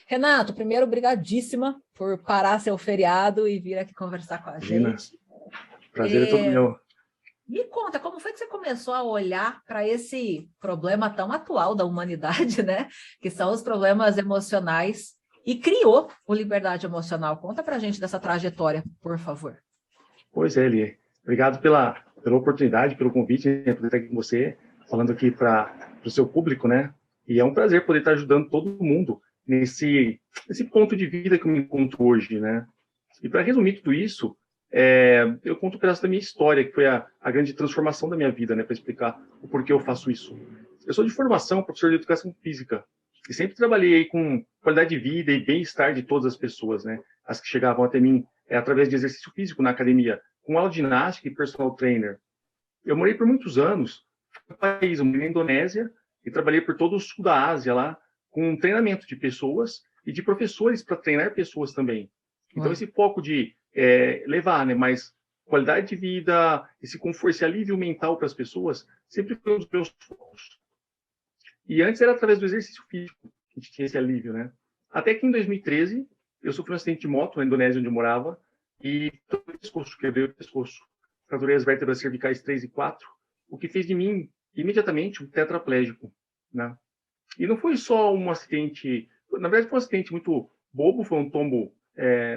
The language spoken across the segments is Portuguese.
Renato, primeiro, obrigadíssima por parar seu feriado e vir aqui conversar com a gente. Prazer é todo meu. Me conta, como foi que você começou a olhar para esse problema tão atual da humanidade, né? Que são os problemas emocionais, e criou o Liberdade Emocional. Conta para a gente dessa trajetória, por favor. Pois é, Eli. Obrigado pela oportunidade, pelo convite, né, poder estar aqui com você, falando aqui para o seu público, né? E é um prazer poder estar ajudando todo mundo nesse ponto de vida que eu me encontro hoje, né? E para resumir tudo isso, eu conto um pedaço da minha história, que foi a grande transformação da minha vida, né? Para explicar o porquê eu faço isso. Eu sou de formação professor de educação física e sempre trabalhei aí com qualidade de vida e bem-estar de todas as pessoas, né? As que chegavam até mim através de exercício físico na academia, com aula de ginástica e personal trainer. Eu morei por muitos anos no país, eu morei na Indonésia e trabalhei por todo o sul da Ásia lá, com treinamento de pessoas e de professores para treinar pessoas também. Então, esse foco de levar, né, mais qualidade de vida, esse conforto, esse alívio mental para as pessoas, sempre foi um dos meus focos. E antes era através do exercício físico que a gente tinha esse alívio, né? Até que em 2013, eu sofri um acidente de moto na Indonésia, onde eu morava, e quebrei o pescoço. Fraturei as vértebras cervicais 3 e 4, o que fez de mim, imediatamente, um tetraplégico, né? E não foi só um acidente, na verdade foi um acidente muito bobo, foi um tombo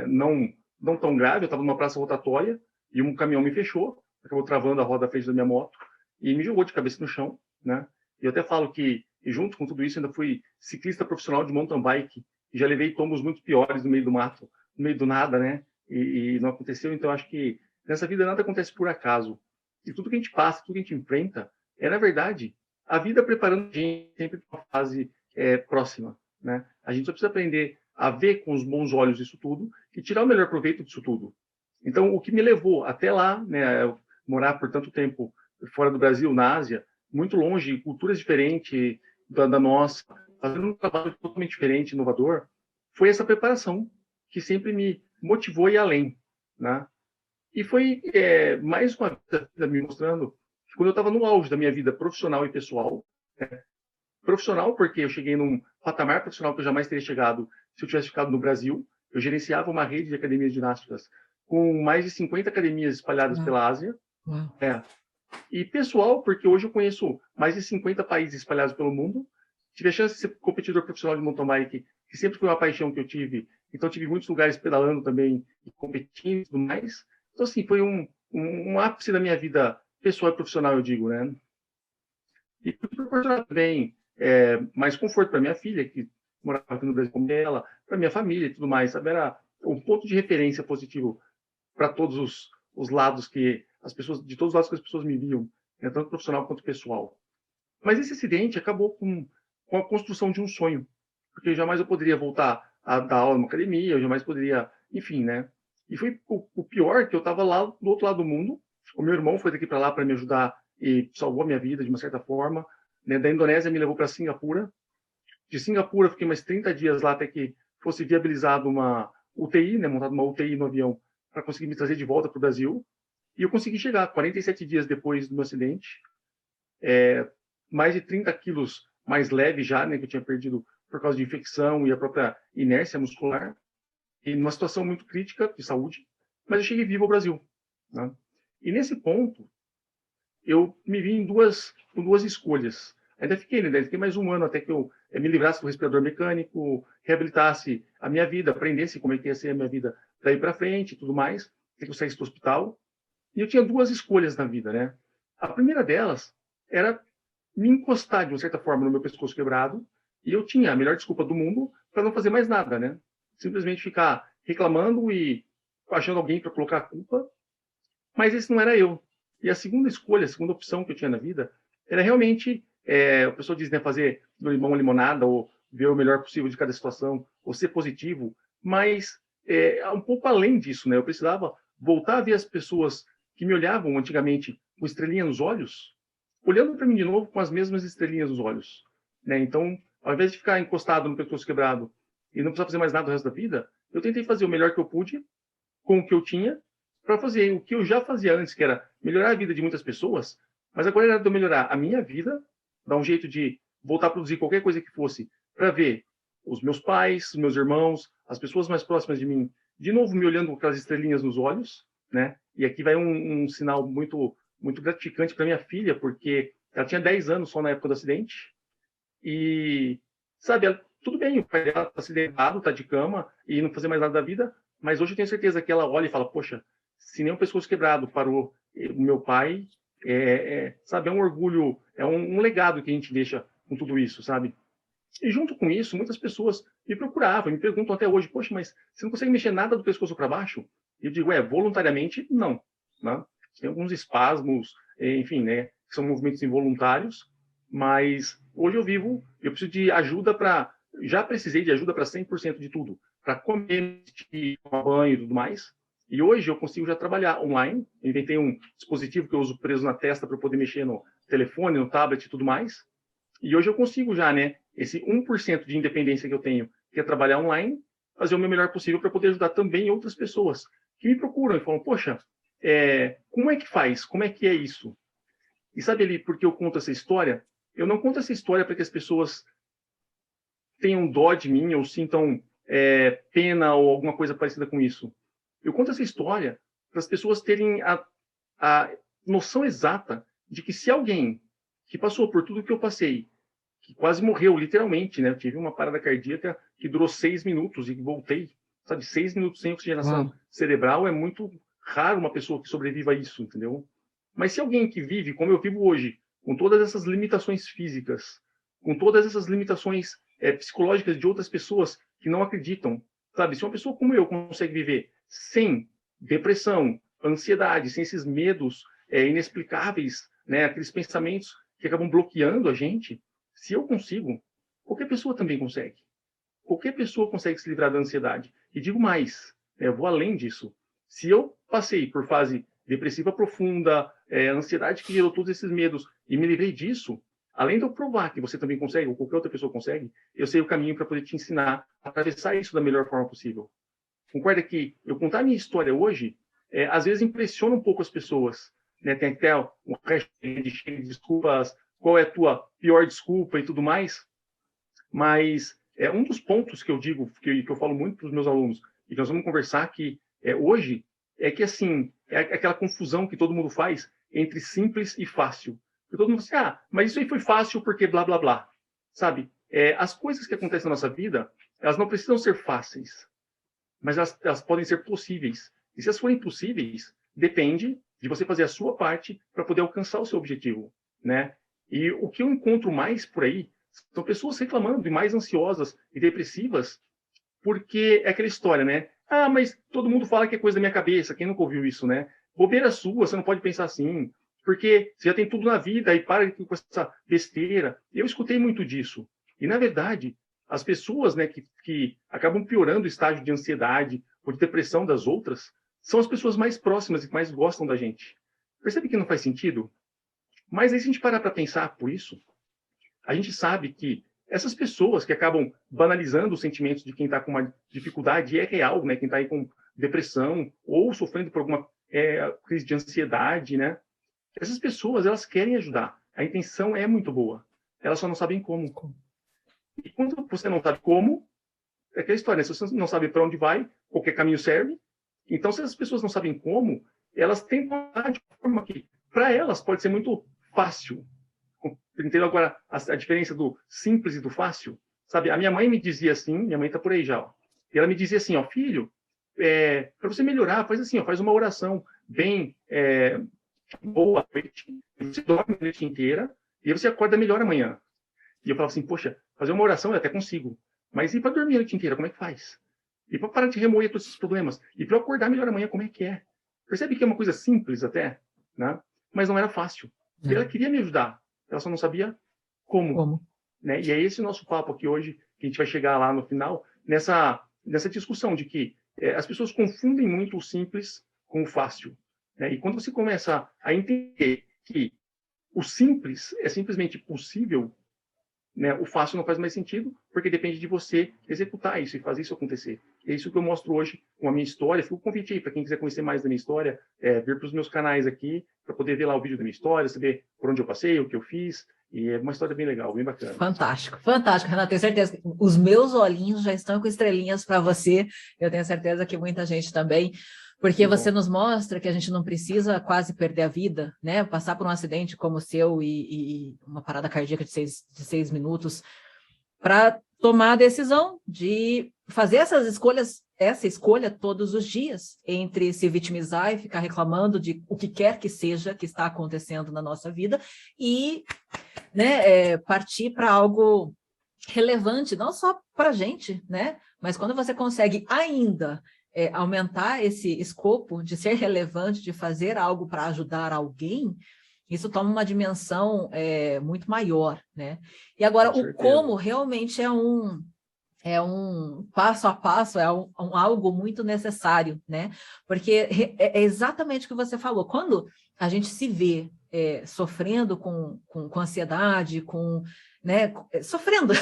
não tão grave. Eu estava numa praça rotatória e um caminhão me fechou, acabou travando a roda da frente da minha moto e me jogou de cabeça no chão, né? E eu até falo que, junto com tudo isso, ainda fui ciclista profissional de mountain bike e já levei tombos muito piores no meio do mato, no meio do nada, né? E não aconteceu. Então, acho que nessa vida nada acontece por acaso. E tudo que a gente passa, tudo que a gente enfrenta, na verdade, a vida preparando a gente sempre para uma fase próxima, né? A gente só precisa aprender a ver com os bons olhos isso tudo e tirar o melhor proveito disso tudo. Então, o que me levou até lá, né, eu morar por tanto tempo fora do Brasil, na Ásia, muito longe, culturas diferentes da nossa, fazendo um trabalho totalmente diferente, inovador, foi essa preparação que sempre me motivou a ir além, né? E foi mais uma vida me mostrando que quando eu estava no auge da minha vida profissional e pessoal, né? Profissional porque eu cheguei num patamar profissional que eu jamais teria chegado se eu tivesse ficado no Brasil. Eu gerenciava uma rede de academias ginásticas com mais de 50 academias espalhadas pela Ásia. E pessoal, porque hoje eu conheço mais de 50 países espalhados pelo mundo. Tive a chance de ser competidor profissional de mountain bike, que sempre foi uma paixão que eu tive. Então, tive muitos lugares pedalando também, e competindo e tudo mais. Então, assim, foi um ápice da minha vida pessoal e profissional, eu digo, né? E proporcionar também mais conforto para minha filha, que morava aqui no Brasil com ela, para minha família e tudo mais, sabe? Era um ponto de referência positivo para todos os lados que as pessoas, de todos os lados que as pessoas me viam, né? Tanto profissional quanto pessoal. Mas esse acidente acabou com a construção de um sonho, porque jamais eu poderia voltar a dar aula numa academia, eu jamais poderia, enfim, né? E foi o pior, que eu estava lá do outro lado do mundo, o meu irmão foi daqui para lá para me ajudar e salvou a minha vida de uma certa forma, né? Da Indonésia me levou para Singapura, de Singapura fiquei mais 30 dias lá até que fosse viabilizado uma UTI, né? Montado uma UTI no avião para conseguir me trazer de volta para o Brasil, e eu consegui chegar 47 dias depois do meu acidente, mais de 30 quilos mais leve já, né, que eu tinha perdido por causa de infecção e a própria inércia muscular, e numa situação muito crítica de saúde, mas eu cheguei vivo ao Brasil, né? E nesse ponto, eu me vi com duas escolhas. Ainda fiquei, né? Fiquei mais um ano até que eu me livrasse do respirador mecânico, reabilitasse a minha vida, aprendesse como é que ia ser a minha vida daí para frente e tudo mais, até que eu saísse do hospital. E eu tinha duas escolhas na vida, né? A primeira delas era me encostar, de uma certa forma, no meu pescoço quebrado, e eu tinha a melhor desculpa do mundo para não fazer mais nada, né? Simplesmente ficar reclamando e achando alguém para colocar a culpa, mas esse não era eu. E a segunda escolha, a segunda opção que eu tinha na vida, era realmente, a pessoa diz, né, fazer do limão uma limonada, ou ver o melhor possível de cada situação, ou ser positivo, mas um pouco além disso, né? Eu precisava voltar a ver as pessoas que me olhavam antigamente com estrelinha nos olhos, olhando para mim de novo com as mesmas estrelinhas nos olhos, né? Então, ao invés de ficar encostado no pescoço quebrado e não precisar fazer mais nada o resto da vida, eu tentei fazer o melhor que eu pude com o que eu tinha para fazer o que eu já fazia antes, que era melhorar a vida de muitas pessoas, mas agora era de eu melhorar a minha vida, dar um jeito de voltar a produzir qualquer coisa que fosse, para ver os meus pais, os meus irmãos, as pessoas mais próximas de mim, de novo me olhando com aquelas estrelinhas nos olhos, né? E aqui vai um sinal muito, muito gratificante para minha filha, porque ela tinha 10 anos só na época do acidente, e, sabe, tudo bem, o pai dela está acidentado, está de cama, e não fazer mais nada da vida, mas hoje eu tenho certeza que ela olha e fala, poxa, se nem um pescoço quebrado para o meu pai, sabe, é um orgulho, é um legado que a gente deixa com tudo isso, sabe? E junto com isso, muitas pessoas me procuravam, me perguntam até hoje, poxa, mas você não consegue mexer nada do pescoço para baixo? E eu digo, voluntariamente, não. Né? Tem alguns espasmos, enfim, né, que são movimentos involuntários, mas hoje eu preciso de ajuda para, já precisei de ajuda para 100% de tudo, para comer, tomar banho e tudo mais. E hoje eu consigo já trabalhar online, eu inventei um dispositivo que eu uso preso na testa para poder mexer no telefone, no tablet e tudo mais. E hoje eu consigo já, né, esse 1% de independência que eu tenho, que é trabalhar online, fazer o meu melhor possível para poder ajudar também outras pessoas que me procuram e falam, poxa, como é que faz? Como é que é isso? E sabe ali, porque eu conto essa história? Eu não conto essa história para que as pessoas tenham dó de mim ou sintam pena ou alguma coisa parecida com isso. Eu conto essa história para as pessoas terem a noção exata de que se alguém que passou por tudo que eu passei, que quase morreu, literalmente, né? Eu tive uma parada cardíaca que durou 6 minutos e voltei, sabe? 6 minutos sem oxigenação cerebral é muito raro uma pessoa que sobreviva a isso, entendeu? Mas se alguém que vive como eu vivo hoje, com todas essas limitações físicas, com todas essas limitações psicológicas de outras pessoas que não acreditam, sabe? Se uma pessoa como eu consegue viver sem depressão, ansiedade, sem esses medos inexplicáveis, né? Aqueles pensamentos que acabam bloqueando a gente, se eu consigo, qualquer pessoa também consegue. Qualquer pessoa consegue se livrar da ansiedade. E digo mais, eu vou além disso. Se eu passei por fase depressiva profunda, ansiedade que gerou todos esses medos, e me livrei disso, além de eu provar que você também consegue, ou qualquer outra pessoa consegue, eu sei o caminho para poder te ensinar a atravessar isso da melhor forma possível. Concorda que eu contar a minha história hoje, às vezes impressiona um pouco as pessoas. Né? Tem até um hashtag de desculpas, qual é a tua pior desculpa e tudo mais, mas um dos pontos que eu digo, que eu falo muito para os meus alunos, e que nós vamos conversar que hoje, é que assim, é aquela confusão que todo mundo faz entre simples e fácil. Porque todo mundo fala assim, mas isso aí foi fácil porque blá, blá, blá. Sabe? As coisas que acontecem na nossa vida, elas não precisam ser fáceis, mas elas podem ser possíveis. E se elas forem possíveis, depende de você fazer a sua parte para poder alcançar o seu objetivo, né? E o que eu encontro mais por aí são pessoas reclamando e mais ansiosas e depressivas, porque é aquela história, né? Mas todo mundo fala que é coisa da minha cabeça, quem nunca ouviu isso, né? Bobeira sua, você não pode pensar assim, porque você já tem tudo na vida e para com essa besteira. Eu escutei muito disso. E, na verdade, as pessoas, né, que acabam piorando o estágio de ansiedade ou de depressão das outras são as pessoas mais próximas e que mais gostam da gente. Percebe que não faz sentido? Mas aí, se a gente parar para pensar por isso, a gente sabe que essas pessoas que acabam banalizando os sentimentos de quem está com uma dificuldade, e é real, né? Quem está aí com depressão ou sofrendo por alguma crise de ansiedade, né? Essas pessoas, elas querem ajudar. A intenção é muito boa. Elas só não sabem como. E quando você não sabe como, é aquela história, né? Se você não sabe para onde vai, qualquer caminho serve. Então, se as pessoas não sabem como, elas tentam de forma que, para elas, pode ser muito fácil. Entendeu agora a diferença do simples e do fácil? Sabe, a minha mãe me dizia assim, minha mãe está por aí já, ó, e ela me dizia assim, ó, filho, para você melhorar, faz assim, ó, faz uma oração bem boa à noite, você dorme a noite inteira, e aí você acorda melhor amanhã. E eu falava assim, poxa, fazer uma oração eu até consigo, mas e para dormir a noite inteira, como é que faz? E para parar de remoer todos esses problemas? E para acordar melhor amanhã, como é que é? Percebe que é uma coisa simples até, né? Mas não era fácil. E ela queria me ajudar, ela só não sabia como. Né? E é esse o nosso papo aqui hoje, que a gente vai chegar lá no final, nessa discussão de que as pessoas confundem muito o simples com o fácil. Né? E quando você começa a entender que o simples é simplesmente possível, né? O fácil não faz mais sentido, porque depende de você executar isso e fazer isso acontecer. É isso que eu mostro hoje com a minha história. Fica o convite aí para quem quiser conhecer mais da minha história, vir para os meus canais aqui, para poder ver lá o vídeo da minha história, saber por onde eu passei, o que eu fiz. E é uma história bem legal, bem bacana. Fantástico, fantástico, Renato. Tenho certeza que os meus olhinhos já estão com estrelinhas para você. Eu tenho certeza que muita gente também, porque você nos mostra que a gente não precisa quase perder a vida, né? Passar por um acidente como o seu e uma parada cardíaca de 6 minutos para tomar a decisão de fazer essas escolhas, essa escolha todos os dias, entre se vitimizar e ficar reclamando de o que quer que seja que está acontecendo na nossa vida e, né, partir para algo relevante, não só para a gente, né? Mas quando você consegue ainda aumentar esse escopo de ser relevante, de fazer algo para ajudar alguém, isso toma uma dimensão muito maior, né? E agora, o como realmente é um passo a passo, algo muito necessário, né? Porque é exatamente o que você falou. Quando a gente se vê sofrendo com ansiedade, né, sofrendo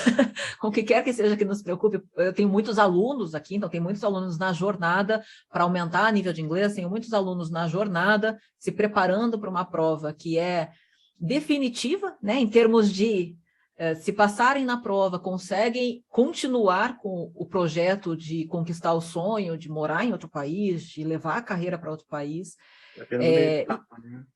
com o que quer que seja que nos preocupe. Eu tenho muitos alunos aqui, então tem muitos alunos na jornada para aumentar o nível de inglês, tenho muitos alunos na jornada se preparando para uma prova que é definitiva, né, em termos de se passarem na prova, conseguem continuar com o projeto de conquistar o sonho, de morar em outro país, de levar a carreira para outro país.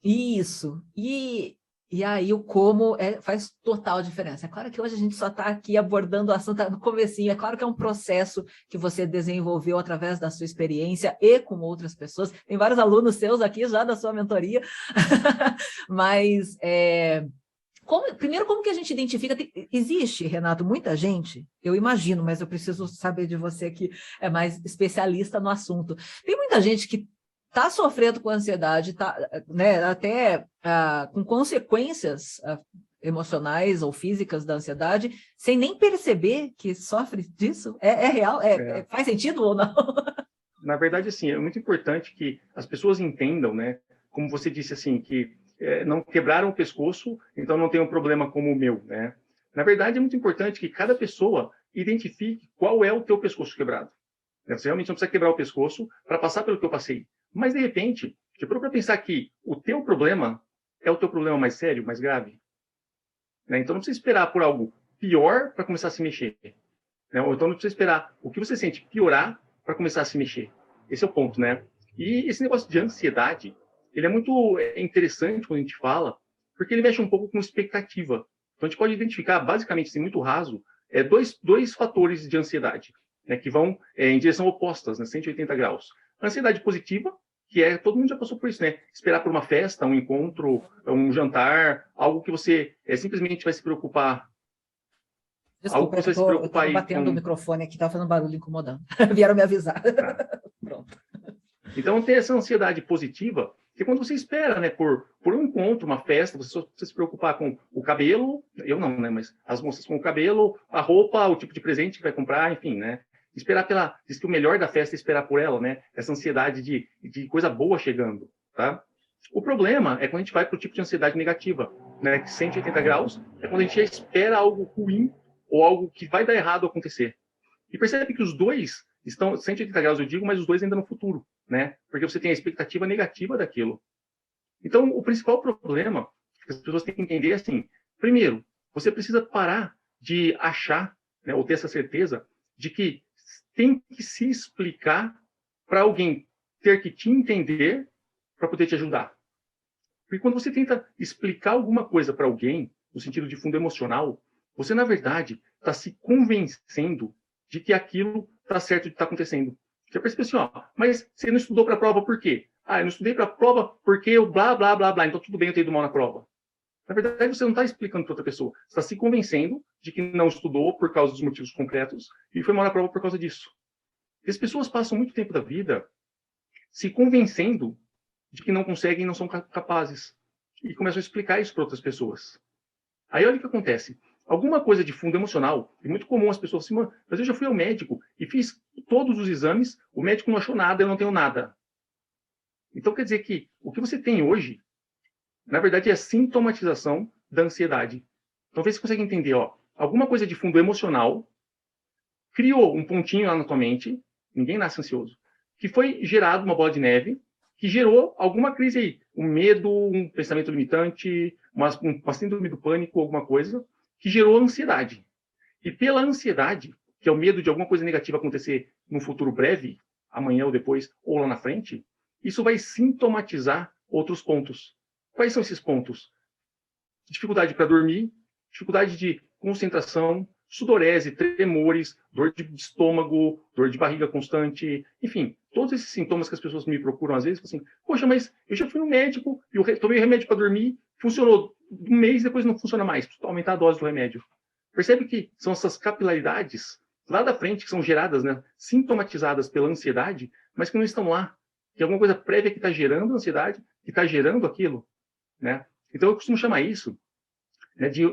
Isso. E aí o como faz total diferença. É claro que hoje a gente só está aqui abordando o assunto no comecinho. É claro que é um processo que você desenvolveu através da sua experiência e com outras pessoas. Tem vários alunos seus aqui já da sua mentoria. Mas, primeiro, como que a gente identifica? Existe, Renato, muita gente, eu imagino, mas eu preciso saber de você que é mais especialista no assunto. Tem muita gente que está sofrendo com ansiedade, está, né, até com consequências emocionais ou físicas da ansiedade, sem nem perceber que sofre disso? É real? Faz sentido ou não? Na verdade, assim, é muito importante que as pessoas entendam, né? Como você disse, assim, que não quebraram o pescoço, então não tem um problema como o meu, né? Na verdade, é muito importante que cada pessoa identifique qual é o teu pescoço quebrado. Você realmente não precisa quebrar o pescoço para passar pelo que eu passei. Mas, de repente, você procura pensar que o teu problema é o teu problema mais sério, mais grave. Né? Então, não precisa esperar por algo pior para começar a se mexer. Né? Ou então, não precisa esperar o que você sente piorar para começar a se mexer. Esse é o ponto, né? E esse negócio de ansiedade, ele é muito interessante quando a gente fala, porque ele mexe um pouco com expectativa. Então, a gente pode identificar, basicamente, assim, muito raso, dois fatores de ansiedade, né, que vão em direção opostas, né, 180 graus. A ansiedade positiva, que todo mundo já passou por isso, né? Esperar por uma festa, um encontro, um jantar, algo que você simplesmente vai se preocupar. Desculpa, eu estou batendo o microfone aqui, estava fazendo barulho incomodando. Vieram me avisar. Pronto. Então, ter essa ansiedade positiva, que quando você espera, né, por um encontro, uma festa, você só precisa se preocupar com o cabelo, eu não, né, mas as moças com o cabelo, a roupa, o tipo de presente que vai comprar, enfim, né? Esperar diz que o melhor da festa é esperar por ela, né? Essa ansiedade de coisa boa chegando, tá? O problema é quando a gente vai para o tipo de ansiedade negativa, né? Que 180 graus é quando a gente espera algo ruim ou algo que vai dar errado acontecer. E percebe que os dois estão 180 graus, eu digo, mas os dois ainda no futuro, né? Porque você tem a expectativa negativa daquilo. Então, o principal problema que as pessoas têm que entender é assim, primeiro, você precisa parar de achar, né, ou ter essa certeza de que tem que se explicar para alguém ter que te entender para poder te ajudar. Porque quando você tenta explicar alguma coisa para alguém, no sentido de fundo emocional, você, na verdade, está se convencendo de que aquilo está certo de estar acontecendo. Você percebe assim, mas você não estudou para a prova por quê? Eu não estudei para a prova porque eu blá, blá, blá, blá, então tudo bem eu ter ido mal na prova. Na verdade, você não está explicando para outra pessoa. Você está se convencendo de que não estudou por causa dos motivos concretos e foi mal na prova por causa disso. E as pessoas passam muito tempo da vida se convencendo de que não conseguem e não são capazes. E começam a explicar isso para outras pessoas. Aí olha o que acontece. Alguma coisa de fundo emocional, é muito comum as pessoas assim, mas eu já fui ao médico e fiz todos os exames, o médico não achou nada, eu não tenho nada. Então quer dizer que o que você tem hoje, na verdade, é a sintomatização da ansiedade. Então, vê se você consegue entender, alguma coisa de fundo emocional criou um pontinho lá na tua mente, ninguém nasce ansioso, que foi gerado uma bola de neve, que gerou alguma crise aí, um medo, um pensamento limitante, uma síndrome do pânico, alguma coisa, que gerou ansiedade. E pela ansiedade, que é o medo de alguma coisa negativa acontecer no futuro breve, amanhã ou depois, ou lá na frente, isso vai sintomatizar outros pontos. Quais são esses pontos? Dificuldade para dormir, dificuldade de concentração, sudorese, tremores, dor de estômago, dor de barriga constante, enfim, todos esses sintomas que as pessoas me procuram às vezes, assim, poxa, mas eu já fui no médico, eu tomei remédio para dormir, funcionou um mês, depois não funciona mais, preciso aumentar a dose do remédio. Percebe que são essas capilaridades lá da frente que são geradas, né, sintomatizadas pela ansiedade, mas que não estão lá. Tem alguma coisa prévia que está gerando ansiedade, que está gerando aquilo, né? Então eu costumo chamar isso, né, de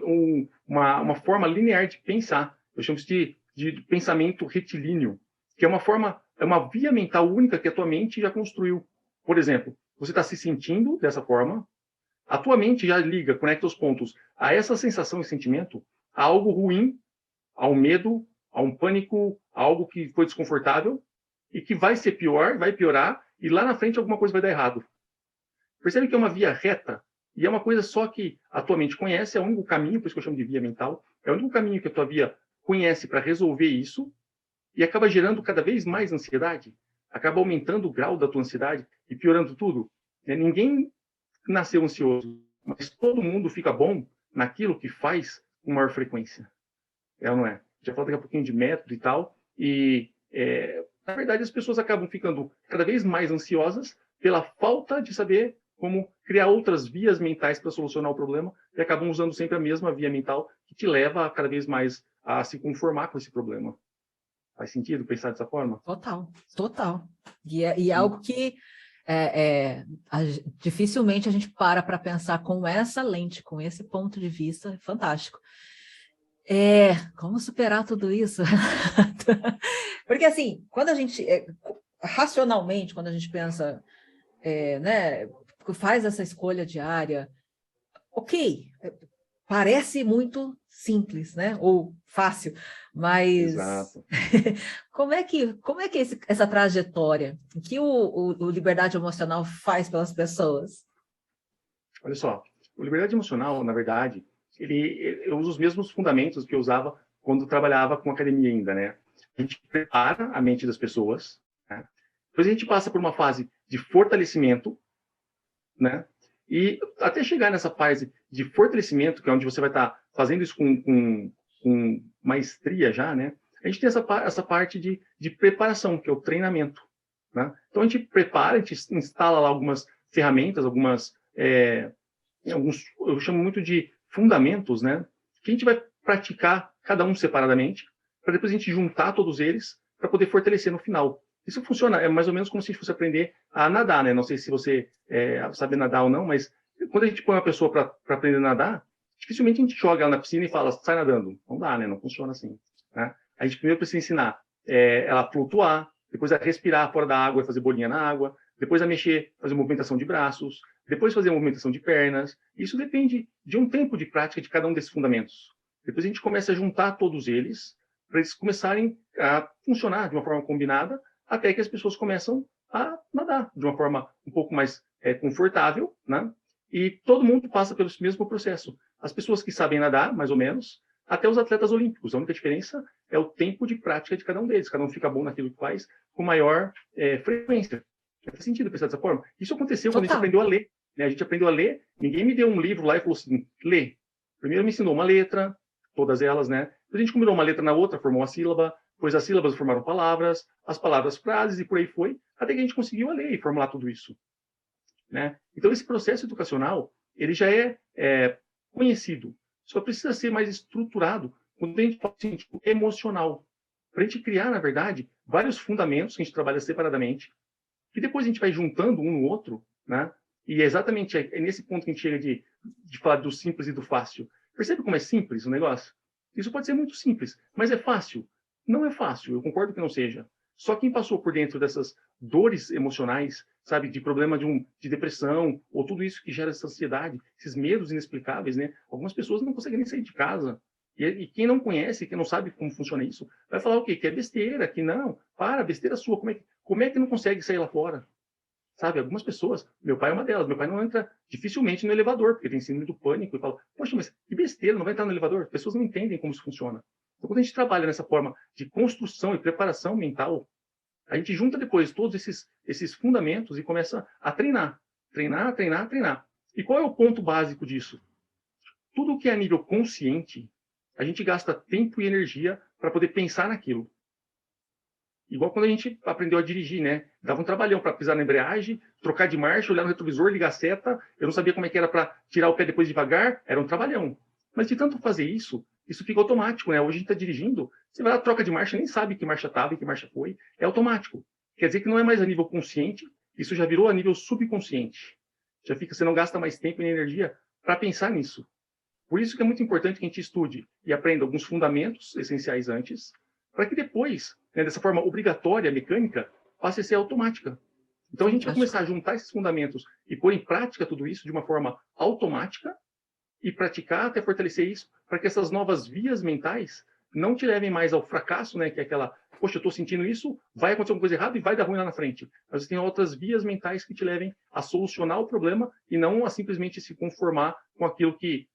uma forma linear de pensar. Eu chamo isso de pensamento retilíneo, que é uma via mental única que a tua mente já construiu. Por exemplo, você está se sentindo dessa forma, a tua mente já liga, conecta os pontos a essa sensação e sentimento, a algo ruim, ao medo, a um pânico, a algo que foi desconfortável e que vai ser pior, vai piorar, e lá na frente alguma coisa vai dar errado. Percebe que é uma via reta, e é uma coisa só que a tua mente conhece, é o único caminho, por isso que eu chamo de via mental, é o único caminho que a tua via conhece para resolver isso, e acaba gerando cada vez mais ansiedade, acaba aumentando o grau da tua ansiedade e piorando tudo. Ninguém nasceu ansioso, mas todo mundo fica bom naquilo que faz com maior frequência. É ou não é? Já falta daqui a pouquinho de método e tal, e na verdade as pessoas acabam ficando cada vez mais ansiosas pela falta de saber como criar outras vias mentais para solucionar o problema, e acabam usando sempre a mesma via mental que te leva cada vez mais a se conformar com esse problema. Faz sentido pensar dessa forma? Total, total. E é algo que dificilmente a gente para pensar com essa lente, com esse ponto de vista fantástico. Como superar tudo isso? Porque assim, quando a gente, racionalmente, quando a gente pensa, né, faz essa escolha diária, ok, parece muito simples, né? Ou fácil, mas Exato. como é que essa trajetória que o Liberdade Emocional faz pelas pessoas? Olha só, o liberdade emocional, na verdade, eu uso os mesmos fundamentos que eu usava quando trabalhava com academia ainda, né? A gente prepara a mente das pessoas, né? Depois a gente passa por uma fase de fortalecimento, né? E até chegar nessa fase de fortalecimento, que é onde você vai estar fazendo isso com maestria já, né? A gente tem essa parte de preparação, que é o treinamento, né? Então a gente prepara, a gente instala lá algumas ferramentas, eu chamo muito de fundamentos, né? Que a gente vai praticar cada um separadamente, para depois a gente juntar todos eles para poder fortalecer no final. Isso funciona, é mais ou menos como se fosse aprender a nadar, né? Não sei se você sabe nadar ou não, mas quando a gente põe uma pessoa para aprender a nadar, dificilmente a gente joga ela na piscina e fala, sai nadando. Não dá, né? Não funciona assim, né? A gente primeiro precisa ensinar ela a flutuar, depois a respirar fora da água e fazer bolinha na água, depois a mexer, fazer movimentação de braços, depois fazer a movimentação de pernas. Isso depende de um tempo de prática de cada um desses fundamentos. Depois a gente começa a juntar todos eles para eles começarem a funcionar de uma forma combinada, até que as pessoas começam a nadar de uma forma um pouco mais confortável, né? E todo mundo passa pelo mesmo processo. As pessoas que sabem nadar, mais ou menos, até os atletas olímpicos. A única diferença é o tempo de prática de cada um deles. Cada um fica bom naquilo que faz com maior frequência. Faz sentido pensar dessa forma? Isso aconteceu quando a gente aprendeu a ler, né? A gente aprendeu a ler, ninguém me deu um livro lá e falou assim, lê. Primeiro me ensinou uma letra, todas elas, né? Depois a gente combinou uma letra na outra, formou uma sílaba, depois as sílabas formaram palavras, as palavras frases, e por aí foi, até que a gente conseguiu a ler e formular tudo isso, né? Então esse processo educacional, ele já é conhecido, só precisa ser mais estruturado quando a gente fala assim, tipo, emocional, para a gente criar, na verdade, vários fundamentos que a gente trabalha separadamente, que depois a gente vai juntando um no outro, né? E é exatamente nesse ponto que a gente chega de falar do simples e do fácil. Percebe como é simples o negócio? Isso pode ser muito simples, mas é fácil? Não é fácil, eu concordo que não seja. Só quem passou por dentro dessas dores emocionais, sabe, de problema de depressão, ou tudo isso que gera essa ansiedade, esses medos inexplicáveis, né? Algumas pessoas não conseguem nem sair de casa. E quem não conhece, quem não sabe como funciona isso, vai falar o quê? Que é besteira, que não. Para, besteira sua. Como é que não consegue sair lá fora? sabe? Algumas pessoas, meu pai é uma delas, meu pai não entra dificilmente no elevador, porque tem síndrome do pânico, e fala, poxa, mas que besteira, não vai entrar no elevador? As pessoas não entendem como isso funciona. Então, quando a gente trabalha nessa forma de construção e preparação mental, a gente junta depois todos esses fundamentos e começa a treinar. Treinar, treinar, treinar. E qual é o ponto básico disso? Tudo que é a nível consciente, a gente gasta tempo e energia para poder pensar naquilo. Igual quando a gente aprendeu a dirigir, né? Dava um trabalhão para pisar na embreagem, trocar de marcha, olhar no retrovisor, ligar a seta. Eu não sabia como é que era para tirar o pé depois devagar. Era um trabalhão. Mas de tanto fazer isso, isso fica automático, né? Hoje a gente está dirigindo, você vai lá, troca de marcha, nem sabe que marcha estava e que marcha foi. É automático. Quer dizer que não é mais a nível consciente, isso já virou a nível subconsciente. Já fica, você não gasta mais tempo e energia para pensar nisso. Por isso que é muito importante que a gente estude e aprenda alguns fundamentos essenciais antes, para que depois, né, dessa forma obrigatória, mecânica, passe a ser automática. Então a gente vai começar a juntar esses fundamentos e pôr em prática tudo isso de uma forma automática e praticar até fortalecer isso, para que essas novas vias mentais não te levem mais ao fracasso, né, que é aquela, poxa, eu estou sentindo isso, vai acontecer alguma coisa errada e vai dar ruim lá na frente. Mas tem outras vias mentais que te levem a solucionar o problema e não a simplesmente se conformar com aquilo que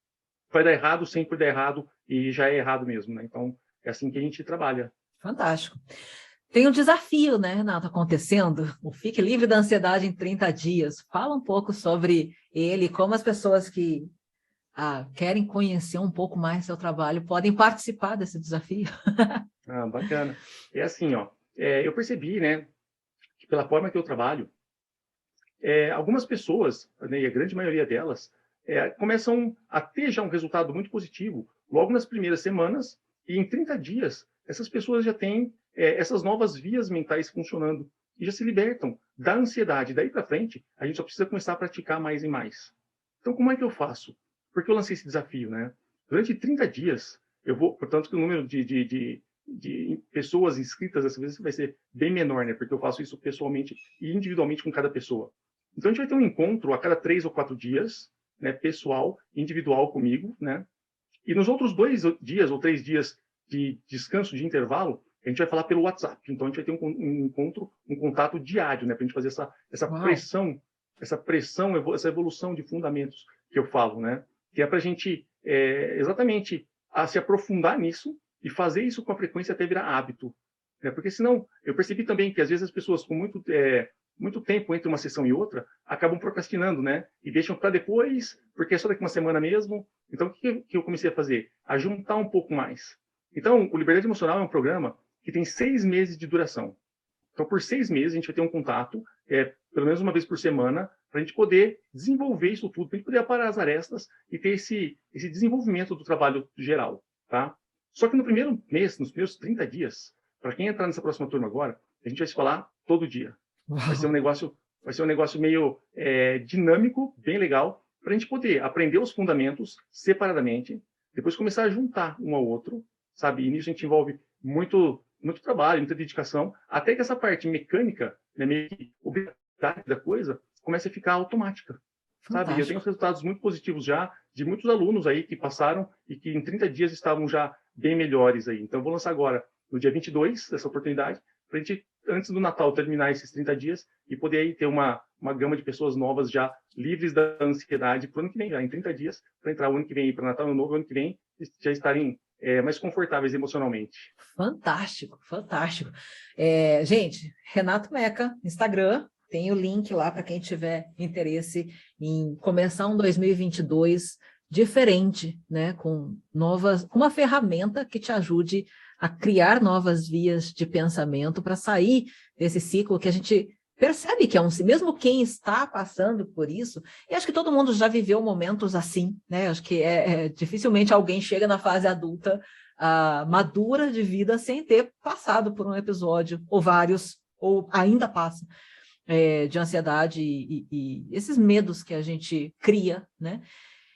vai dar errado, sempre dá errado e já é errado mesmo, né? Então, é assim que a gente trabalha. Fantástico. Tem um desafio, né, Renato, acontecendo, o Fique Livre da Ansiedade em 30 dias. Fala um pouco sobre ele, como as pessoas que querem conhecer um pouco mais seu trabalho podem participar desse desafio. Bacana. É assim, ó, eu percebi, né, que pela forma que eu trabalho, algumas pessoas, né, e a grande maioria delas, começam a ter já um resultado muito positivo logo nas primeiras semanas, e em 30 dias, essas pessoas já têm essas novas vias mentais funcionando e já se libertam da ansiedade. Daí para frente, a gente só precisa começar a praticar mais e mais. Então, como é que eu faço? Porque eu lancei esse desafio, né? Durante 30 dias, eu vou, portanto, que o número de pessoas inscritas dessa vez vai ser bem menor, né? Porque eu faço isso pessoalmente e individualmente com cada pessoa. Então, a gente vai ter um encontro a cada 3 ou 4 dias, né? Pessoal, individual comigo, né? E nos outros 2 dias ou 3 dias de descanso, de intervalo, a gente vai falar pelo WhatsApp. Então, a gente vai ter um encontro, um contato diário, né? Para a gente fazer essa pressão, essa evolução de fundamentos que eu falo, né? Que é para a gente exatamente se aprofundar nisso e fazer isso com a frequência até virar hábito. Né? Porque senão, eu percebi também que às vezes as pessoas com muito tempo entre uma sessão e outra acabam procrastinando, né? E deixam para depois, porque é só daqui uma semana mesmo. Então, o que eu comecei a fazer? A juntar um pouco mais. Então, o Liberdade Emocional é um programa que tem 6 meses de duração. Então, por 6 meses, a gente vai ter um contato, pelo menos uma vez por semana, para a gente poder desenvolver isso tudo, para a gente poder aparar as arestas e ter esse desenvolvimento do trabalho geral, tá? Só que no primeiro mês, nos primeiros 30 dias, para quem entrar nessa próxima turma agora, a gente vai se falar todo dia. Vai ser um negócio meio dinâmico, bem legal, para a gente poder aprender os fundamentos separadamente, depois começar a juntar um ao outro, sabe? E nisso a gente envolve muito trabalho, muita dedicação, até que essa parte mecânica, né, meio que obrigatória da coisa, comece a ficar automática. Fantástico. Sabe? Eu tenho resultados muito positivos já de muitos alunos aí que passaram e que em 30 dias estavam já bem melhores aí. Então, eu vou lançar agora, no dia 22, essa oportunidade, para a gente, antes do Natal, terminar esses 30 dias e poder aí ter uma gama de pessoas novas já livres da ansiedade para o ano que vem, já em 30 dias, para entrar o ano que vem, para Natal, Ano Novo, ano que vem, já estarem mais confortáveis emocionalmente. Fantástico, fantástico. Gente, Renato Meca, Instagram, tem o link lá para quem tiver interesse em começar um 2022 diferente, né, com uma ferramenta que te ajude a criar novas vias de pensamento para sair desse ciclo que a gente percebe que mesmo quem está passando por isso, e acho que todo mundo já viveu momentos assim, né? Acho que dificilmente alguém chega na fase adulta madura de vida sem ter passado por um episódio, ou vários, ou ainda passa, de ansiedade e esses medos que a gente cria, né?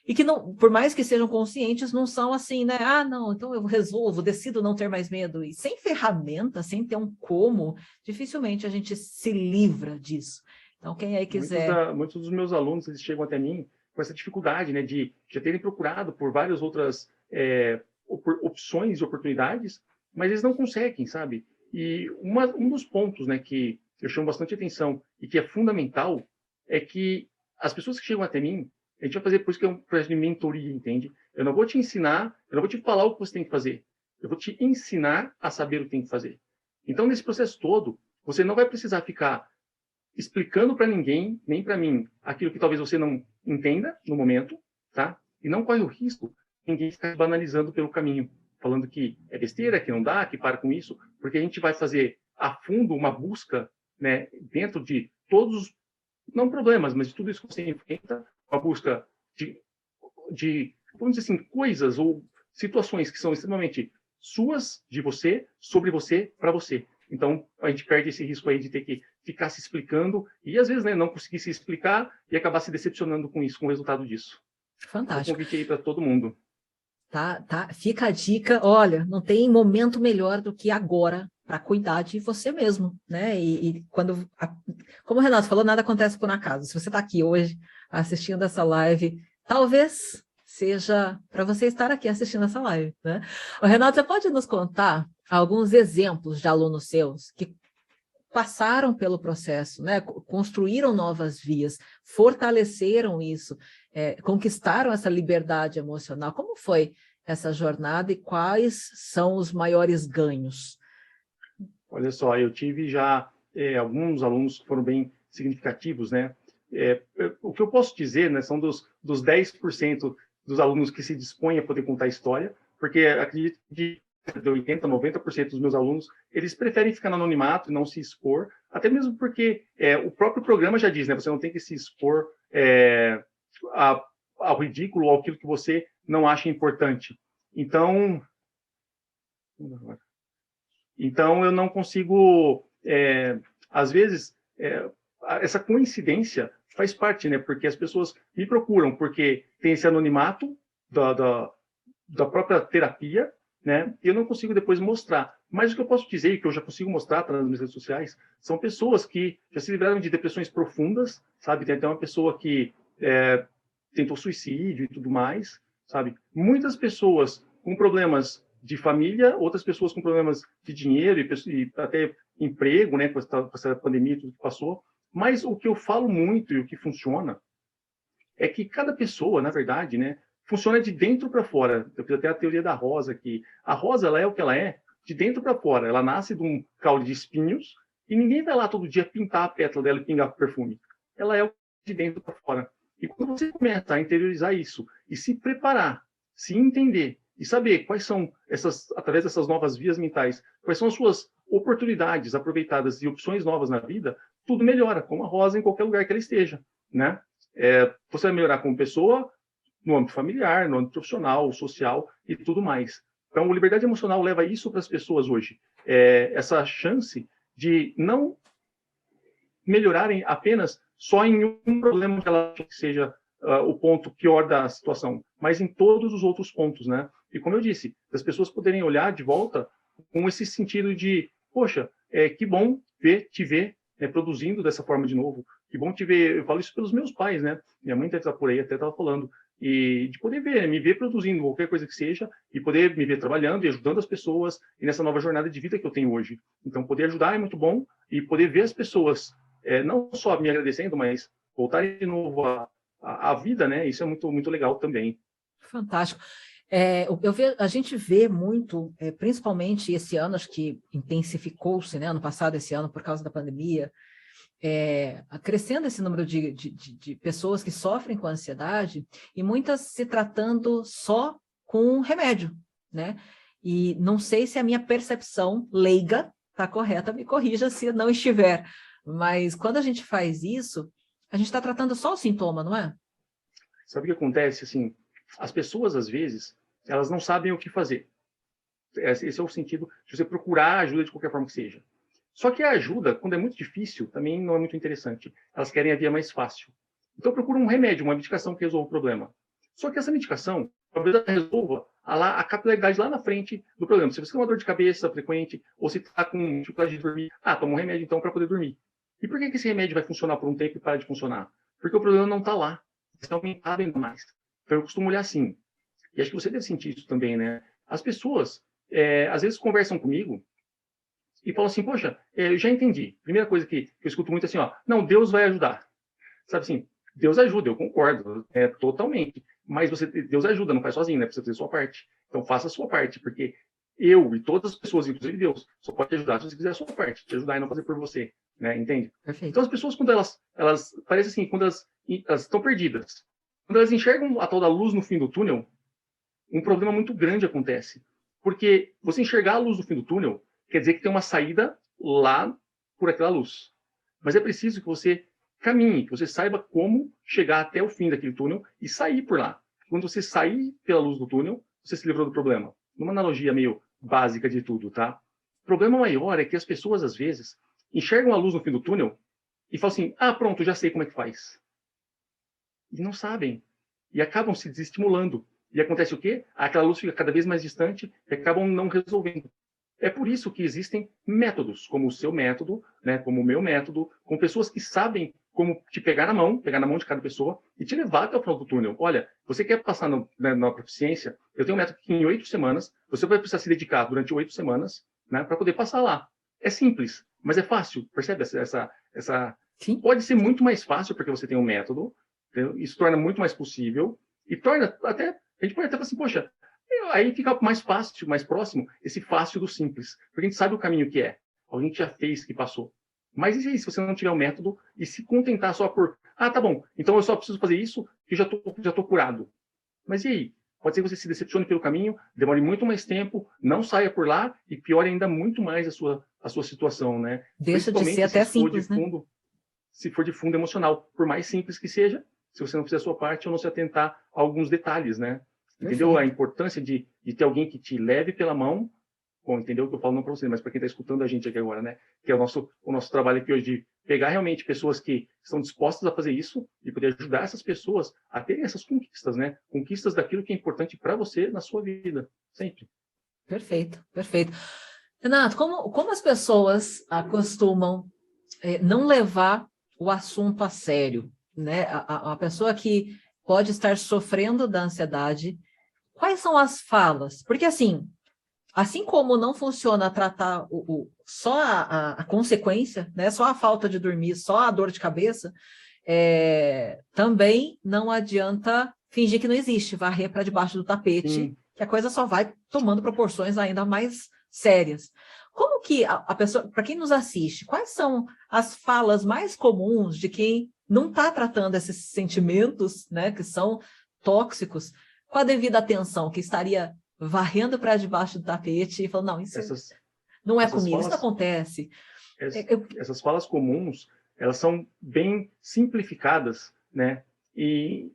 E que, não, por mais que sejam conscientes, não são assim, né? Não, então eu resolvo, decido não ter mais medo. E sem ferramenta, sem ter um como, dificilmente a gente se livra disso. Então, quem aí quiser... Muitos dos meus alunos, eles chegam até mim com essa dificuldade, né? De já terem procurado por várias outras opções e oportunidades, mas eles não conseguem, sabe? E um dos pontos, né, que eu chamo bastante atenção e que é fundamental, é que as pessoas que chegam até mim, a gente vai fazer por isso que é um projeto de mentoria, entende? Eu não vou te ensinar, eu não vou te falar o que você tem que fazer. Eu vou te ensinar a saber o que tem que fazer. Então, nesse processo todo, você não vai precisar ficar explicando para ninguém, nem para mim, aquilo que talvez você não entenda no momento, tá? E não corre o risco de ninguém ficar banalizando pelo caminho, falando que é besteira, que não dá, que para com isso, porque a gente vai fazer a fundo uma busca, né, dentro de todos os, não problemas, mas de tudo isso que você enfrenta, uma busca vamos dizer assim, coisas ou situações que são extremamente suas, de você, sobre você, para você. Então, a gente perde esse risco aí de ter que ficar se explicando e, às vezes, né, não conseguir se explicar e acabar se decepcionando com isso, com o resultado disso. Então, Fantástico. convite aí para todo mundo. Tá, tá. Fica a dica. Olha, não tem momento melhor do que agora para cuidar de você mesmo, né? E quando, como o Renato falou, nada acontece por acaso. Se você está aqui hoje assistindo essa live, talvez seja para você estar aqui assistindo essa live, né? O Renato, você pode nos contar alguns exemplos de alunos seus que passaram pelo processo, né? Construíram novas vias, fortaleceram isso, conquistaram essa liberdade emocional. Como foi essa jornada e quais são os maiores ganhos? Olha só, eu tive já alguns alunos que foram bem significativos, né? O que eu posso dizer, né, são dos 10% dos alunos que se dispõem a poder contar a história, porque acredito que de 80%, 90% dos meus alunos, eles preferem ficar no anonimato e não se expor, até mesmo porque o próprio programa já diz, né, você não tem que se expor ao ridículo ou àquilo que você não acha importante. Então eu não consigo, às vezes, essa coincidência faz parte, né? Porque as pessoas me procuram porque tem esse anonimato da própria terapia, né? E eu não consigo depois mostrar. Mas o que eu posso dizer, e que eu já consigo mostrar nas minhas redes sociais, são pessoas que já se livraram de depressões profundas, sabe? Tem até uma pessoa que tentou suicídio e tudo mais, sabe? Muitas pessoas com problemas de família, outras pessoas com problemas de dinheiro e até emprego, né? Com essa pandemia e tudo que passou. Mas o que eu falo muito e o que funciona é que cada pessoa, na verdade, né, funciona de dentro para fora. Eu fiz até a teoria da rosa aqui. A rosa, ela é o que ela é, de dentro para fora. Ela nasce de um caule de espinhos e ninguém vai lá todo dia pintar a pétala dela e pingar perfume. Ela é o de dentro para fora. E quando você começa a interiorizar isso e se preparar, se entender e saber quais são através dessas novas vias mentais, quais são as suas oportunidades aproveitadas e opções novas na vida, tudo melhora, como a rosa em qualquer lugar que ela esteja, né? Você vai melhorar como pessoa, no âmbito familiar, no âmbito profissional, social e tudo mais. Então, a liberdade emocional leva isso para as pessoas hoje. Essa chance de não melhorarem apenas só em um problema que ela acha que seja o ponto pior da situação, mas em todos os outros pontos, né? E como eu disse, as pessoas poderem olhar de volta com esse sentido de, poxa, que bom te ver produzindo dessa forma de novo, que bom te ver, eu falo isso pelos meus pais, né? Minha mãe está por aí, até estava falando, e de poder ver, me ver produzindo qualquer coisa que seja, e poder me ver trabalhando e ajudando as pessoas, e nessa nova jornada de vida que eu tenho hoje. Então, poder ajudar é muito bom, e poder ver as pessoas, não só me agradecendo, mas voltarem de novo à vida, né? Isso é muito, muito legal também. Fantástico. A gente vê muito, principalmente esse ano, acho que intensificou-se, né, ano passado, esse ano, por causa da pandemia, crescendo esse número de pessoas que sofrem com ansiedade e muitas se tratando só com remédio, né? E não sei se a minha percepção leiga está correta, me corrija se não estiver, mas quando a gente faz isso, a gente está tratando só o sintoma, não é? Sabe o que acontece? Assim, as pessoas, às vezes, elas não sabem o que fazer. Esse é o sentido de você procurar ajuda de qualquer forma que seja. Só que a ajuda, quando é muito difícil, também não é muito interessante. Elas querem a via mais fácil. Então procura um remédio, uma medicação que resolva o problema. Só que essa medicação, talvez ela resolva a capilaridade lá na frente do problema. Se você tem uma dor de cabeça frequente, ou se está com dificuldade de dormir, toma um remédio então para poder dormir. E por que esse remédio vai funcionar por um tempo e para de funcionar? Porque o problema não está lá. Está aumentado ainda mais. Então eu costumo olhar assim. E acho que você deve sentir isso também, né? As pessoas, às vezes, conversam comigo e falam assim, poxa, eu já entendi. Primeira coisa que eu escuto muito é assim, ó, não, Deus vai ajudar. Sabe assim, Deus ajuda, eu concordo, totalmente. Mas Deus ajuda, não faz sozinho, né? Precisa fazer a sua parte. Então faça a sua parte, porque eu e todas as pessoas, inclusive Deus, só pode te ajudar se você fizer a sua parte, te ajudar e não fazer por você, né? Entende? Perfeito. Então as pessoas, quando elas parece assim, quando elas estão perdidas, quando elas enxergam a tal da luz no fim do túnel, um problema muito grande acontece. Porque você enxergar a luz no fim do túnel quer dizer que tem uma saída lá por aquela luz. Mas é preciso que você caminhe, que você saiba como chegar até o fim daquele túnel e sair por lá. Quando você sair pela luz do túnel, você se livrou do problema. Numa analogia meio básica de tudo, tá? O problema maior é que as pessoas, às vezes, enxergam a luz no fim do túnel e falam assim, ah, pronto, já sei como é que faz. E não sabem. E acabam se desestimulando. E acontece o quê? Aquela luz fica cada vez mais distante e acabam não resolvendo. É por isso que existem métodos, como o seu método, né, como o meu método, com pessoas que sabem como te pegar na mão de cada pessoa e te levar até o final do túnel. Olha, você quer passar na proficiência? Eu tenho um método que em 8 semanas, você vai precisar se dedicar durante 8 semanas, né, para poder passar lá. É simples, mas é fácil. Percebe essa... Sim. Pode ser muito mais fácil porque você tem um método, entendeu? Isso torna muito mais possível e torna até... A gente pode até falar assim, poxa, aí fica mais fácil, mais próximo, esse fácil do simples. Porque a gente sabe o caminho que é. Alguém que já fez, que passou. Mas e aí, se você não tiver o método e se contentar só por, ah, tá bom, então eu só preciso fazer isso que já tô curado. Mas e aí? Pode ser que você se decepcione pelo caminho, demore muito mais tempo, não saia por lá e piore ainda muito mais a sua situação, né? Deixa de ser até simples, né? Se for de fundo emocional, por mais simples que seja, se você não fizer a sua parte ou não se atentar a alguns detalhes, né? Entendeu? Perfeito. A importância de ter alguém que te leve pela mão, bom, entendeu o que eu falo não para você, mas para quem está escutando a gente aqui agora, né? Que é o nosso trabalho aqui hoje de pegar realmente pessoas que estão dispostas a fazer isso e poder ajudar essas pessoas a terem essas conquistas, né? Conquistas daquilo que é importante para você na sua vida, sempre. Perfeito, perfeito. Renato, como as pessoas costumam não levar o assunto a sério, né? A pessoa que pode estar sofrendo da ansiedade, quais são as falas? Porque, assim como não funciona tratar só a consequência, né? Só a falta de dormir, só a dor de cabeça, também não adianta fingir que não existe, varrer para debaixo do tapete, que a coisa só vai tomando proporções ainda mais sérias. Como que a pessoa, para quem nos assiste, quais são as falas mais comuns de quem não está tratando esses sentimentos, né, que são tóxicos, com a devida atenção, que estaria varrendo para debaixo do tapete e falando, não, isso não é comigo, isso não acontece. Essas falas comuns, elas são bem simplificadas, né? E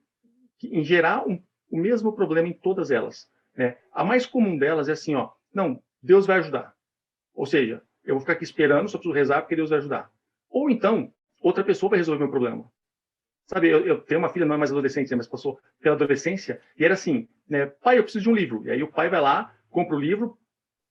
em gerar o mesmo problema em todas elas, né? A mais comum delas é assim, ó, não, Deus vai ajudar. Ou seja, eu vou ficar aqui esperando, só preciso rezar porque Deus vai ajudar. Ou então, outra pessoa vai resolver o meu problema. Sabe, eu tenho uma filha, não é mais adolescente, né, mas passou pela adolescência, e era assim, né, pai, eu preciso de um livro. E aí o pai vai lá, compra o livro,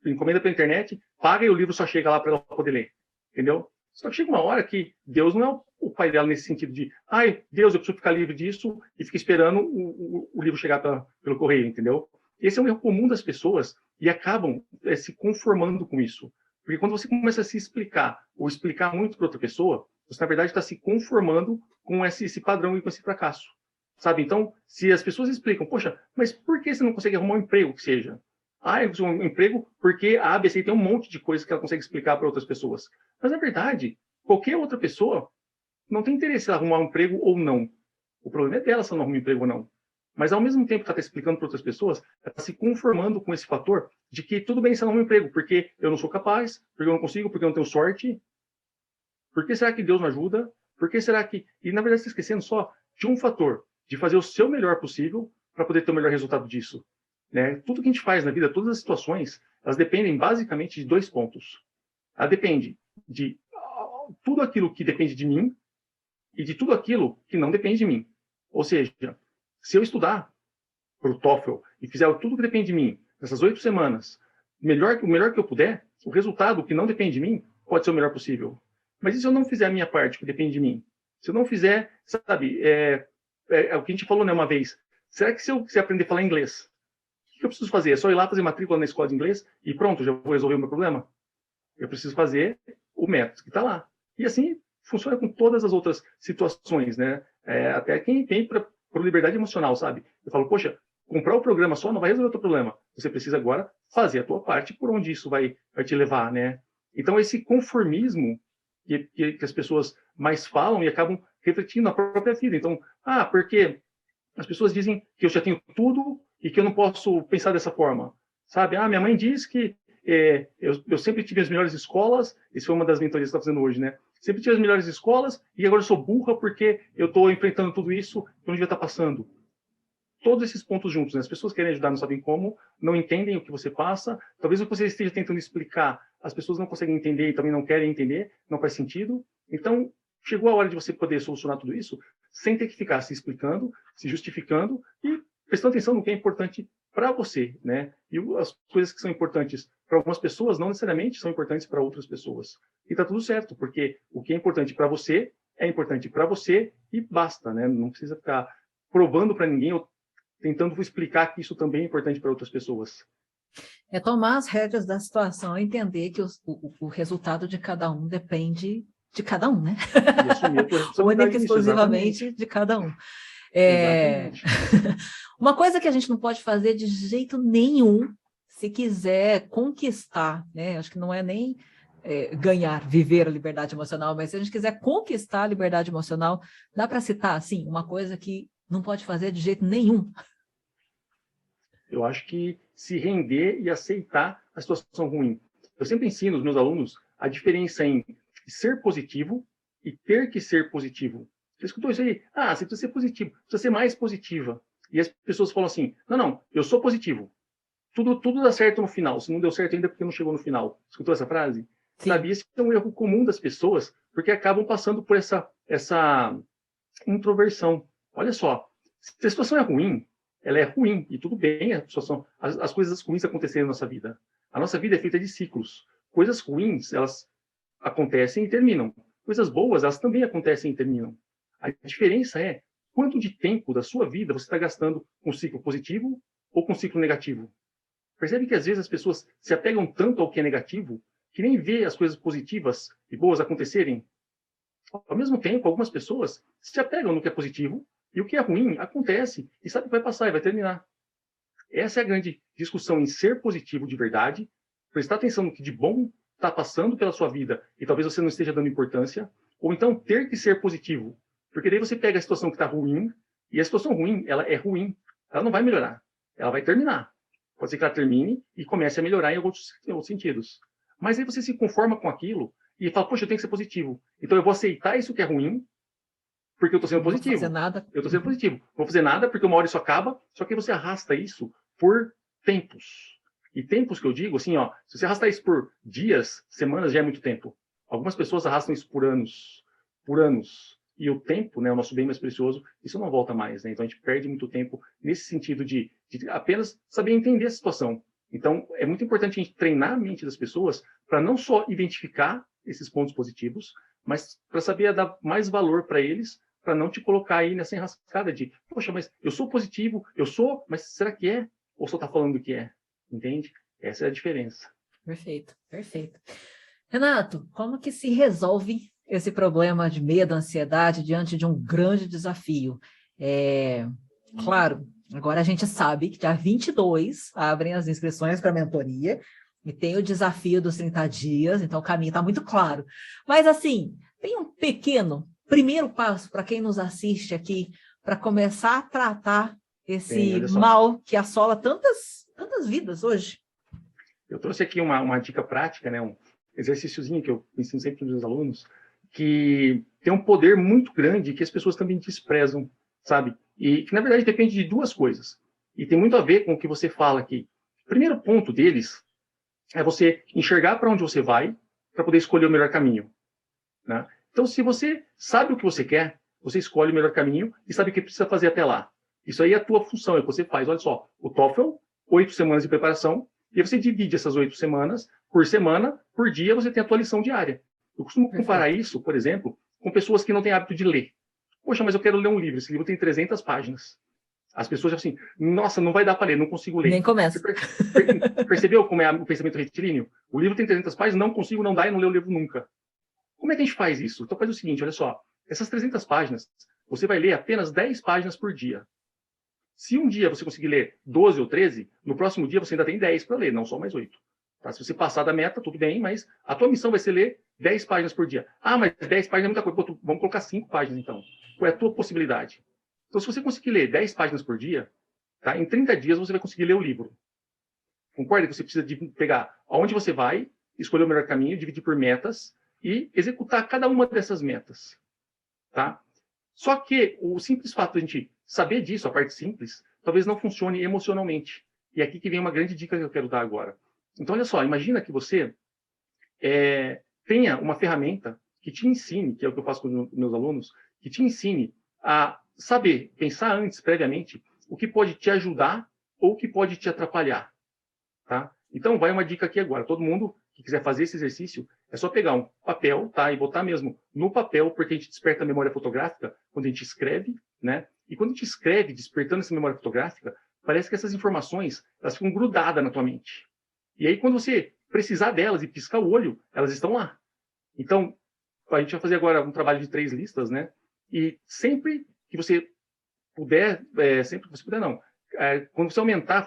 encomenda pela internet, paga e o livro só chega lá para ela poder ler. Entendeu? Só que chega uma hora que Deus não é o pai dela nesse sentido de, ai, Deus, eu preciso ficar livre disso, e fica esperando o livro chegar pelo correio, entendeu? Esse é um erro comum das pessoas e acabam se conformando com isso. Porque quando você começa a se explicar, ou explicar muito para outra pessoa, você, na verdade, está se conformando com esse padrão e com esse fracasso. Sabe? Então, se as pessoas explicam, poxa, mas por que você não consegue arrumar um emprego que seja? Ah, eu preciso de um emprego porque a ABC tem um monte de coisas que ela consegue explicar para outras pessoas. Mas, na verdade, qualquer outra pessoa não tem interesse em arrumar um emprego ou não. O problema é dela se ela não arruma um emprego ou não. Mas, ao mesmo tempo que ela está explicando para outras pessoas, ela está se conformando com esse fator de que tudo bem se ela não arruma um emprego, porque eu não sou capaz, porque eu não consigo, porque eu não tenho sorte. Por que será que Deus não ajuda? Por que será que... E, na verdade, você está esquecendo só de um fator, de fazer o seu melhor possível para poder ter o melhor resultado disso. Né? Tudo que a gente faz na vida, todas as situações, elas dependem basicamente de 2 pontos. Ela depende de tudo aquilo que depende de mim e de tudo aquilo que não depende de mim. Ou seja, se eu estudar para o TOEFL e fizer tudo que depende de mim nessas 8 semanas, o melhor que eu puder, o resultado que não depende de mim pode ser o melhor possível. Mas e se eu não fizer a minha parte, que depende de mim? Se eu não fizer, sabe, é o que a gente falou, né, uma vez. Será que se eu aprender a falar inglês, o que eu preciso fazer? É só ir lá fazer matrícula na escola de inglês e pronto, já vou resolver o meu problema? Eu preciso fazer o método que está lá. E assim funciona com todas as outras situações, né? Até quem vem para liberdade emocional, sabe? Eu falo, poxa, comprar o programa só não vai resolver o teu problema. Você precisa agora fazer a tua parte por onde isso vai te levar, né? Então, esse conformismo que as pessoas mais falam e acabam refletindo na própria vida. Então, porque as pessoas dizem que eu já tenho tudo e que eu não posso pensar dessa forma, sabe? Minha mãe diz que eu sempre tive as melhores escolas, isso foi uma das mentorias que eu estou fazendo hoje, né? Sempre tive as melhores escolas e agora eu sou burra porque eu estou enfrentando tudo isso que eu não devia estar passando. Todos esses pontos juntos, né? As pessoas querem ajudar, não sabem como, não entendem o que você passa, talvez o que você esteja tentando explicar, as pessoas não conseguem entender e também não querem entender, não faz sentido. Então, chegou a hora de você poder solucionar tudo isso sem ter que ficar se explicando, se justificando e prestando atenção no que é importante para você, né? E as coisas que são importantes para algumas pessoas não necessariamente são importantes para outras pessoas. E tá tudo certo, porque o que é importante para você é importante para você e basta, né? Não precisa ficar provando para ninguém ou tentando explicar que isso também é importante para outras pessoas. É tomar as rédeas da situação e entender que o resultado de cada um depende de cada um, né? E assumir a tua responsabilidade Única e exclusivamente de cada um. Exatamente. Uma coisa que a gente não pode fazer de jeito nenhum, se quiser conquistar, né? Acho que não é nem ganhar, viver a liberdade emocional, mas se a gente quiser conquistar a liberdade emocional, dá para citar, assim, uma coisa que não pode fazer de jeito nenhum. Eu acho que se render e aceitar a situação ruim. Eu sempre ensino os meus alunos a diferença em ser positivo e ter que ser positivo. Você escutou isso aí? Você precisa ser positivo, precisa ser mais positiva. E as pessoas falam assim, não, eu sou positivo. Tudo dá certo no final. Se não deu certo ainda é porque não chegou no final. Escutou essa frase? Sim. Sabe, esse é um erro comum das pessoas, porque acabam passando por essa introversão. Olha só, se a situação é ruim, ela é ruim, e tudo bem, as coisas ruins acontecerem na nossa vida. A nossa vida é feita de ciclos. Coisas ruins, elas acontecem e terminam. Coisas boas, elas também acontecem e terminam. A diferença é quanto de tempo da sua vida você está gastando com ciclo positivo ou com ciclo negativo. Percebe que às vezes as pessoas se apegam tanto ao que é negativo que nem vê as coisas positivas e boas acontecerem. Ao mesmo tempo, algumas pessoas se apegam no que é positivo e o que é ruim acontece e sabe que vai passar e vai terminar. Essa é a grande discussão em ser positivo de verdade, prestar atenção no que de bom está passando pela sua vida e talvez você não esteja dando importância, ou então ter que ser positivo. Porque daí você pega a situação que está ruim e a situação ruim, ela é ruim. Ela não vai melhorar, ela vai terminar. Pode ser que ela termine e comece a melhorar em outros sentidos. Mas aí você se conforma com aquilo e fala, poxa, eu tenho que ser positivo. Então eu vou aceitar isso que é ruim, porque eu estou sendo positivo. Não vou fazer nada. Eu estou sendo positivo. Não vou fazer nada porque uma hora isso acaba, só que você arrasta isso por tempos. E tempos que eu digo, assim, se você arrastar isso por dias, semanas, já é muito tempo. Algumas pessoas arrastam isso por anos. Por anos. E o tempo, né, o nosso bem mais precioso, isso não volta mais, né? Então a gente perde muito tempo nesse sentido de apenas saber entender a situação. Então é muito importante a gente treinar a mente das pessoas para não só identificar esses pontos positivos, mas para saber dar mais valor para eles, para não te colocar aí nessa enrascada de, poxa, mas eu sou positivo, mas será que é? Ou só está falando que é? Entende? Essa é a diferença. Perfeito, perfeito. Renato, como que se resolve esse problema de medo, ansiedade diante de um grande desafio? Claro, agora a gente sabe que dia 22 abrem as inscrições para a mentoria e tem o desafio dos 30 dias, então o caminho está muito claro. Mas, assim, tem um pequeno primeiro passo para quem nos assiste aqui para começar a tratar esse mal que assola tantas vidas hoje? Eu trouxe aqui uma dica prática, né? Um exercíciozinho que eu ensino sempre para os meus alunos, que tem um poder muito grande que as pessoas também desprezam, sabe? E que, na verdade, depende de duas coisas. E tem muito a ver com o que você fala aqui. O primeiro ponto deles é você enxergar para onde você vai para poder escolher o melhor caminho, né? Então, se você sabe o que você quer, você escolhe o melhor caminho e sabe o que precisa fazer até lá. Isso aí é a tua função, é o que você faz. Olha só, o TOEFL, 8 semanas de preparação, e você divide essas 8 semanas, por dia, você tem a tua lição diária. Eu costumo comparar isso, por exemplo, com pessoas que não têm hábito de ler. Poxa, mas eu quero ler um livro, esse livro tem 300 páginas. As pessoas já assim, nossa, não vai dar para ler, não consigo ler. Nem começa. Você percebeu como é o pensamento retilíneo? O livro tem 300 páginas, não consigo, não dá e não ler o livro nunca. Como é que a gente faz isso? Então faz o seguinte, olha só, essas 300 páginas, você vai ler apenas 10 páginas por dia. Se um dia você conseguir ler 12 ou 13, no próximo dia você ainda tem 10 para ler, não só mais 8. Tá? Se você passar da meta, tudo bem, mas a tua missão vai ser ler 10 páginas por dia. Ah, mas 10 páginas é muita coisa. Pô, vamos colocar 5 páginas, então. Qual é a tua possibilidade? Então, se você conseguir ler 10 páginas por dia, tá? Em 30 dias você vai conseguir ler o livro. Concorda que você precisa de pegar aonde você vai, escolher o melhor caminho, dividir por metas e executar cada uma dessas metas. Tá? Só que o simples fato de a gente saber disso, a parte simples, talvez não funcione emocionalmente. E é aqui que vem uma grande dica que eu quero dar agora. Então, olha só, imagina que você tenha uma ferramenta que te ensine, que é o que eu faço com os meus alunos, que te ensine a saber, pensar antes, previamente, o que pode te ajudar ou o que pode te atrapalhar. Tá? Então, vai uma dica aqui agora. Todo mundo que quiser fazer esse exercício, é só pegar um papel, tá? E botar mesmo no papel, porque a gente desperta a memória fotográfica quando a gente escreve, né? E quando a gente escreve, despertando essa memória fotográfica, parece que essas informações, elas ficam grudadas na tua mente. E aí, quando você precisar delas e piscar o olho, elas estão lá. Então, a gente vai fazer agora um trabalho de 3 listas, né? E sempre que você puder, sempre que você puder, não. Quando você aumentar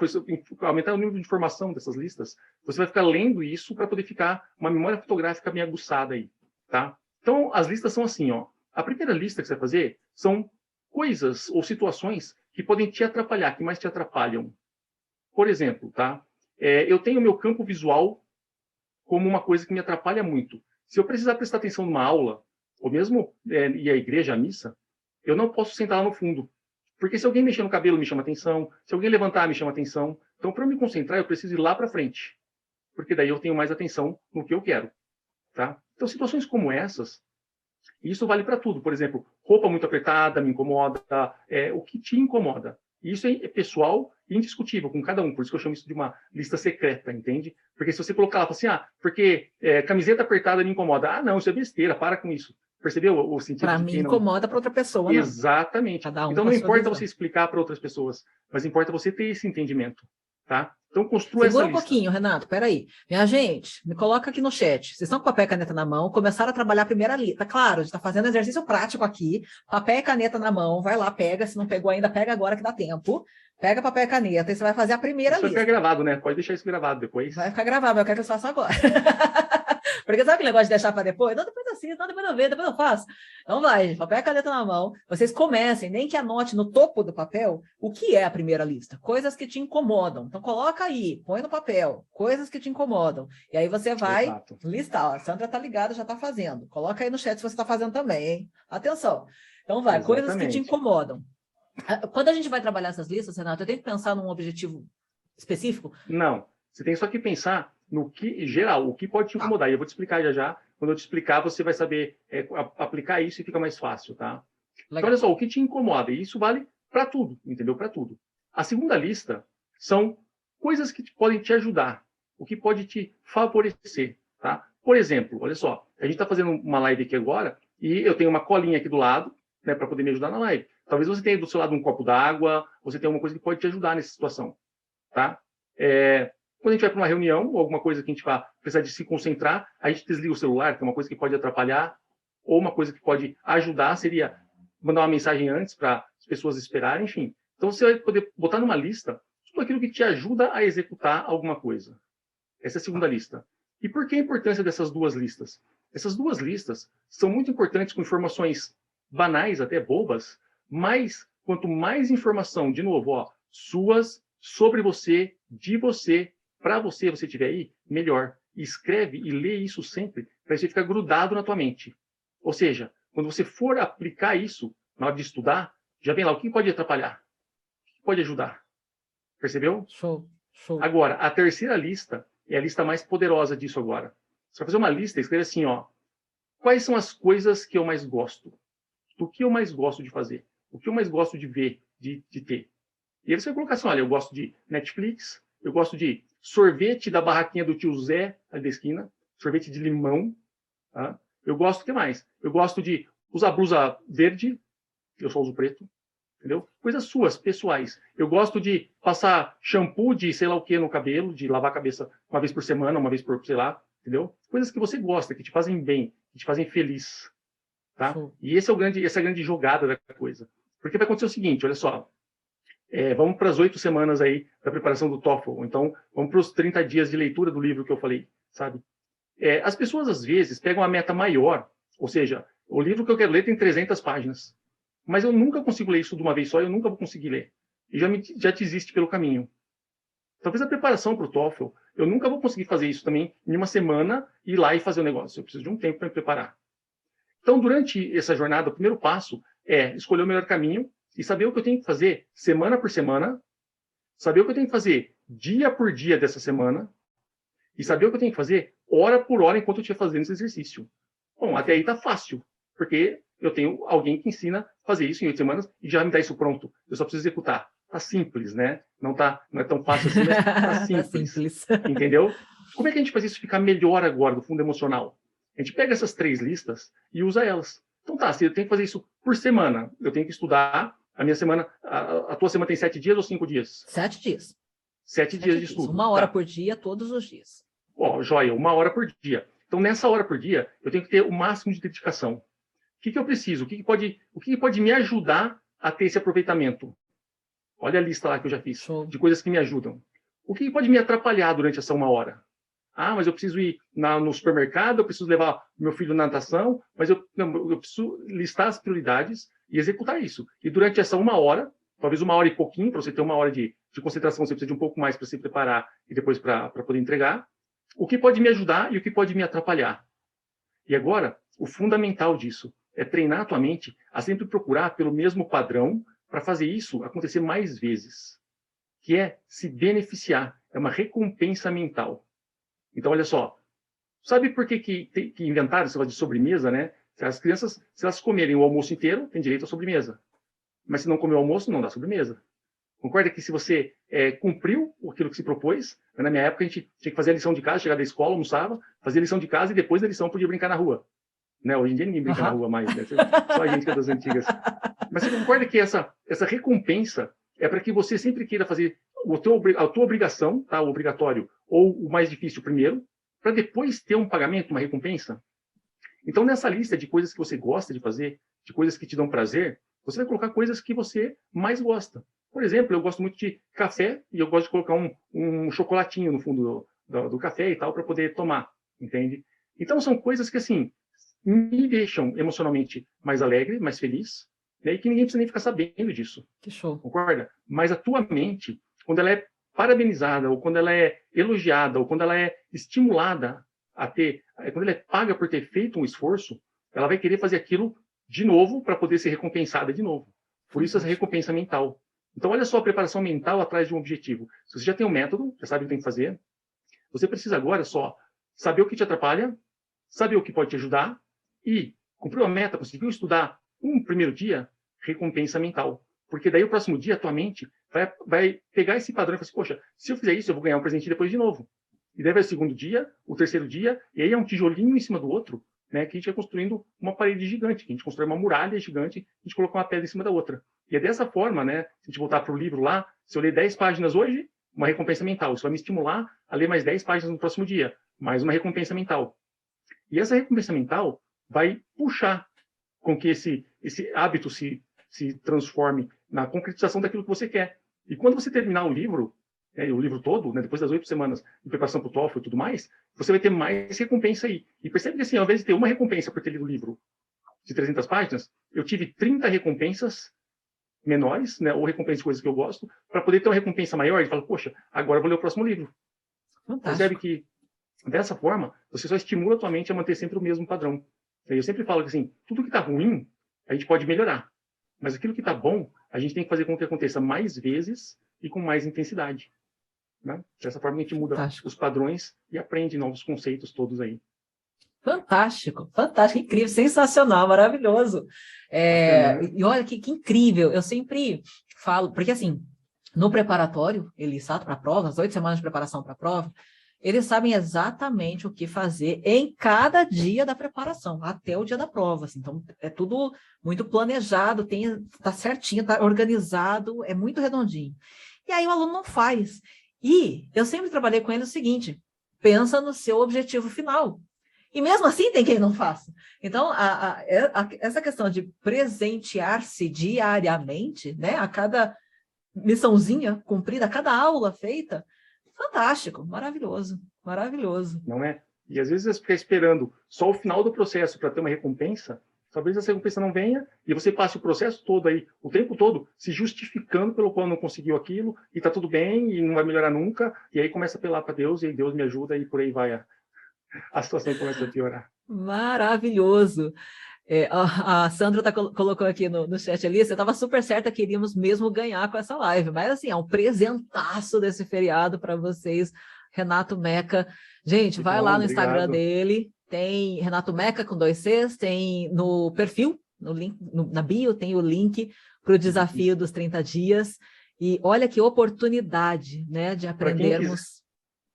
o nível de informação dessas listas, você vai ficar lendo isso para poder ficar uma memória fotográfica bem aguçada aí, tá? Então, as listas são assim, ó. A primeira lista que você vai fazer são coisas ou situações que podem te atrapalhar, que mais te atrapalham. Por exemplo, tá? Eu tenho o meu campo visual como uma coisa que me atrapalha muito. Se eu precisar prestar atenção numa aula, ou mesmo ir à igreja, à missa, eu não posso sentar lá no fundo. Porque se alguém mexer no cabelo, me chama atenção. Se alguém levantar, me chama atenção. Então, para eu me concentrar, eu preciso ir lá para frente. Porque daí eu tenho mais atenção no que eu quero. Tá? Então, situações como essas, isso vale para tudo. Por exemplo, roupa muito apertada me incomoda. O que te incomoda? Isso é pessoal e indiscutível com cada um. Por isso que eu chamo isso de uma lista secreta, entende? Porque se você colocar lá, assim, porque camiseta apertada me incomoda. Ah, não, isso é besteira, para com isso. Percebeu o sentido Para de mim, quem não... incomoda, para outra pessoa, não. Exatamente. Cada um Então, com não a sua importa visão. você explicar para outras pessoas, mas importa você ter esse entendimento, tá? Então, construa Segura essa um lista. pouquinho, Renato, peraí. Minha gente, me coloca aqui no chat. Vocês estão com papel e caneta na mão, começaram a trabalhar a primeira lista. Claro, a gente está fazendo exercício prático aqui. Papel e caneta na mão, vai lá, pega. Se não pegou ainda, pega agora que dá tempo. Pega papel e caneta e você vai fazer a primeira Isso vai lista. ficar gravado, né? Pode deixar isso gravado depois. Vai ficar gravado, mas eu quero que vocês façam agora. Porque sabe aquele negócio de deixar para depois? Não, depois eu assisto, não, depois eu vejo, depois eu faço. Então vai, gente, papel e caneta na mão. Vocês comecem, nem que anote no topo do papel o que é a primeira lista. Coisas que te incomodam. Então coloca aí, põe no papel, coisas que te incomodam. E aí você vai listar. Ó, a Sandra tá ligada, já tá fazendo. Coloca aí no chat se você tá fazendo também, hein? Atenção. Então vai, coisas que te incomodam. Quando a gente vai trabalhar essas listas, Renato, eu tenho que pensar num objetivo específico? Não. Você tem só que pensar no que, geral, o que pode te incomodar. E eu vou te explicar já já. Quando eu te explicar, você vai saber aplicar isso e fica mais fácil, tá? Legal. Então, olha só, o que te incomoda. E isso vale para tudo, entendeu? Para tudo. A segunda lista são coisas que podem te ajudar. O que pode te favorecer, tá? Por exemplo, olha só. A gente está fazendo uma live aqui agora e eu tenho uma colinha aqui do lado, né, para poder me ajudar na live. Talvez você tenha do seu lado um copo d'água, você tenha alguma coisa que pode te ajudar nessa situação, tá? Quando a gente vai para uma reunião ou alguma coisa que a gente vai precisar de se concentrar, a gente desliga o celular, que é uma coisa que pode atrapalhar, ou uma coisa que pode ajudar seria mandar uma mensagem antes para as pessoas esperarem, enfim. Então você vai poder botar numa lista tudo aquilo que te ajuda a executar alguma coisa. Essa é a segunda lista. E por que a importância dessas duas listas? Essas duas listas são muito importantes com informações banais, até bobas, mas quanto mais informação, de novo, suas, sobre você, de você, para você tiver aí, melhor. E escreve e lê isso sempre, para você ficar grudado na tua mente. Ou seja, quando você for aplicar isso, na hora de estudar, já vem lá, o que pode atrapalhar? O que pode ajudar? Percebeu? Show. Agora, a terceira lista é a lista mais poderosa disso agora. Você vai fazer uma lista, escreve assim, quais são as coisas que eu mais gosto? Do que eu mais gosto de fazer? O que eu mais gosto de ver, de ter? E aí você vai colocar assim, olha, eu gosto de Netflix, eu gosto de sorvete da barraquinha do tio Zé, ali da esquina, sorvete de limão, tá? Eu gosto, o que mais? Eu gosto de usar blusa verde, eu só uso preto. entendeu? Coisas suas, pessoais. Eu gosto de passar shampoo de sei lá o que no cabelo, de lavar a cabeça uma vez por semana, uma vez por, sei lá, entendeu? Coisas que você gosta, que te fazem bem, que te fazem feliz, tá? E essa é a grande jogada da coisa. Porque vai acontecer o seguinte, olha só, vamos para as 8 semanas aí da preparação do TOEFL, então vamos para os 30 dias de leitura do livro que eu falei, sabe? As pessoas, às vezes, pegam uma meta maior, ou seja, o livro que eu quero ler tem 300 páginas, mas eu nunca consigo ler isso de uma vez só, eu nunca vou conseguir ler. E já desiste pelo caminho. Talvez a preparação para o TOEFL, eu nunca vou conseguir fazer isso também em uma semana, ir lá e fazer o negócio. Eu preciso de um tempo para me preparar. Então, durante essa jornada, o primeiro passo é escolher o melhor caminho e saber o que eu tenho que fazer semana por semana, saber o que eu tenho que fazer dia por dia dessa semana e saber o que eu tenho que fazer hora por hora enquanto eu estiver fazendo esse exercício. Bom, até aí está fácil, porque eu tenho alguém que ensina a fazer isso em 8 semanas e já me dá isso pronto. Eu só preciso executar. Tá simples, né? Não é tão fácil assim, mas tá simples. Entendeu? Como é que a gente faz isso ficar melhor agora do fundo emocional? A gente pega essas 3 listas e usa elas. Então tá, se eu tenho que fazer isso por semana, eu tenho que estudar a minha semana, a tua semana tem 7 dias ou 5 dias? 7 dias. 7 dias de estudo. 1 hora por dia, todos os dias. Joia, 1 hora por dia. Então, nessa hora por dia, eu tenho que ter o máximo de dedicação. O que eu preciso? O que pode me ajudar a ter esse aproveitamento? Olha a lista lá que eu já fiz, de coisas que me ajudam. O que pode me atrapalhar durante essa 1 hora? Ah, mas eu preciso ir no supermercado, eu preciso levar meu filho na natação, mas eu preciso listar as prioridades e executar isso. E durante essa 1 hora, talvez 1 hora e pouquinho, para você ter 1 hora de concentração, você precisa de um pouco mais para se preparar e depois para poder entregar. O que pode me ajudar e o que pode me atrapalhar. E agora, o fundamental disso é treinar a tua mente a sempre procurar pelo mesmo padrão para fazer isso acontecer mais vezes, que é se beneficiar, é uma recompensa mental. Então, olha só, sabe por que inventaram esse negócio de sobremesa, né? As crianças, se elas comerem o almoço inteiro, tem direito à sobremesa. Mas se não comer o almoço, não dá sobremesa. Concorda que se você cumpriu aquilo que se propôs, na minha época a gente tinha que fazer a lição de casa, chegar da escola, almoçava, fazia a lição de casa e depois da lição podia brincar na rua. Né? Hoje em dia ninguém brinca na rua mais, né? Só a gente que é das antigas. Mas você concorda que essa recompensa é para que você sempre queira fazer a tua obrigação, tá? O obrigatório, ou o mais difícil primeiro, para depois ter um pagamento, uma recompensa? Então, nessa lista de coisas que você gosta de fazer, de coisas que te dão prazer, você vai colocar coisas que você mais gosta. Por exemplo, eu gosto muito de café e eu gosto de colocar um chocolatinho no fundo do café e tal para poder tomar, entende? Então, são coisas que, assim, me deixam emocionalmente mais alegre, mais feliz, né? E que ninguém precisa nem ficar sabendo disso. Que show. Concorda? Mas a tua mente, quando ela é parabenizada, ou quando ela é elogiada, ou quando ela é estimulada a ter, quando ela é paga por ter feito um esforço, ela vai querer fazer aquilo de novo para poder ser recompensada de novo. Por isso essa recompensa mental. Então, olha só a preparação mental atrás de um objetivo. Se você já tem um método, já sabe o que tem que fazer, você precisa agora só saber o que te atrapalha, saber o que pode te ajudar e cumprir a meta, conseguiu estudar um primeiro dia, recompensa mental. Porque daí o próximo dia a tua mente vai pegar esse padrão e falar assim, poxa, se eu fizer isso, eu vou ganhar um presente depois de novo. E daí vai o segundo dia, o terceiro dia, e aí é um tijolinho em cima do outro, né, que a gente vai construindo uma parede gigante, que a gente constrói uma muralha gigante, a gente coloca uma pedra em cima da outra. E é dessa forma, né, se a gente voltar para o livro lá, se eu ler 10 páginas hoje, uma recompensa mental. Isso vai me estimular a ler mais 10 páginas no próximo dia, mais uma recompensa mental. E essa recompensa mental vai puxar com que esse hábito se transforme na concretização daquilo que você quer. E quando você terminar o livro todo, né, depois das 8 semanas de preparação para o TOEFL e tudo mais, você vai ter mais recompensa aí. E percebe que, assim, ao invés de ter uma recompensa por ter lido o livro de 300 páginas, eu tive 30 recompensas menores, né, ou recompensas de coisas que eu gosto, para poder ter uma recompensa maior e falar, poxa, agora eu vou ler o próximo livro. Fantástico. Percebe que, dessa forma, você só estimula a tua mente a manter sempre o mesmo padrão. Eu sempre falo que, assim, tudo que está ruim, a gente pode melhorar. Mas aquilo que está bom, a gente tem que fazer com que aconteça mais vezes e com mais intensidade. Né? Dessa forma, a gente muda os padrões e aprende novos conceitos todos aí. Fantástico, fantástico, incrível, sensacional, maravilhoso. E olha que incrível, eu sempre falo, porque assim, no preparatório, Elissato, para a prova, as 8 semanas de preparação para a prova, eles sabem exatamente o que fazer em cada dia da preparação, até o dia da prova. Assim. Então, é tudo muito planejado, tá certinho, tá organizado, é muito redondinho. E aí o aluno não faz. E eu sempre trabalhei com ele o seguinte, pensa no seu objetivo final. E mesmo assim tem quem não faça. Então, essa questão de presentear-se diariamente, né, a cada missãozinha cumprida, a cada aula feita, fantástico, maravilhoso, maravilhoso. Não é? E às vezes você fica esperando só o final do processo para ter uma recompensa, talvez essa recompensa não venha e você passe o processo todo aí, o tempo todo, se justificando pelo qual não conseguiu aquilo e tá tudo bem e não vai melhorar nunca, e aí começa a apelar para Deus e aí Deus me ajuda e por aí vai a situação começa a piorar. Maravilhoso. A Sandra colocou aqui no chat ali, você estava super certa que iríamos mesmo ganhar com essa live, mas assim, é um presentaço desse feriado para vocês, Renato Meca. Gente, vai lá no Instagram dele, tem Renato Meca com 2 Cs, tem no perfil, no link, na bio, tem o link para o desafio dos 30 dias, e olha que oportunidade, né, de aprendermos.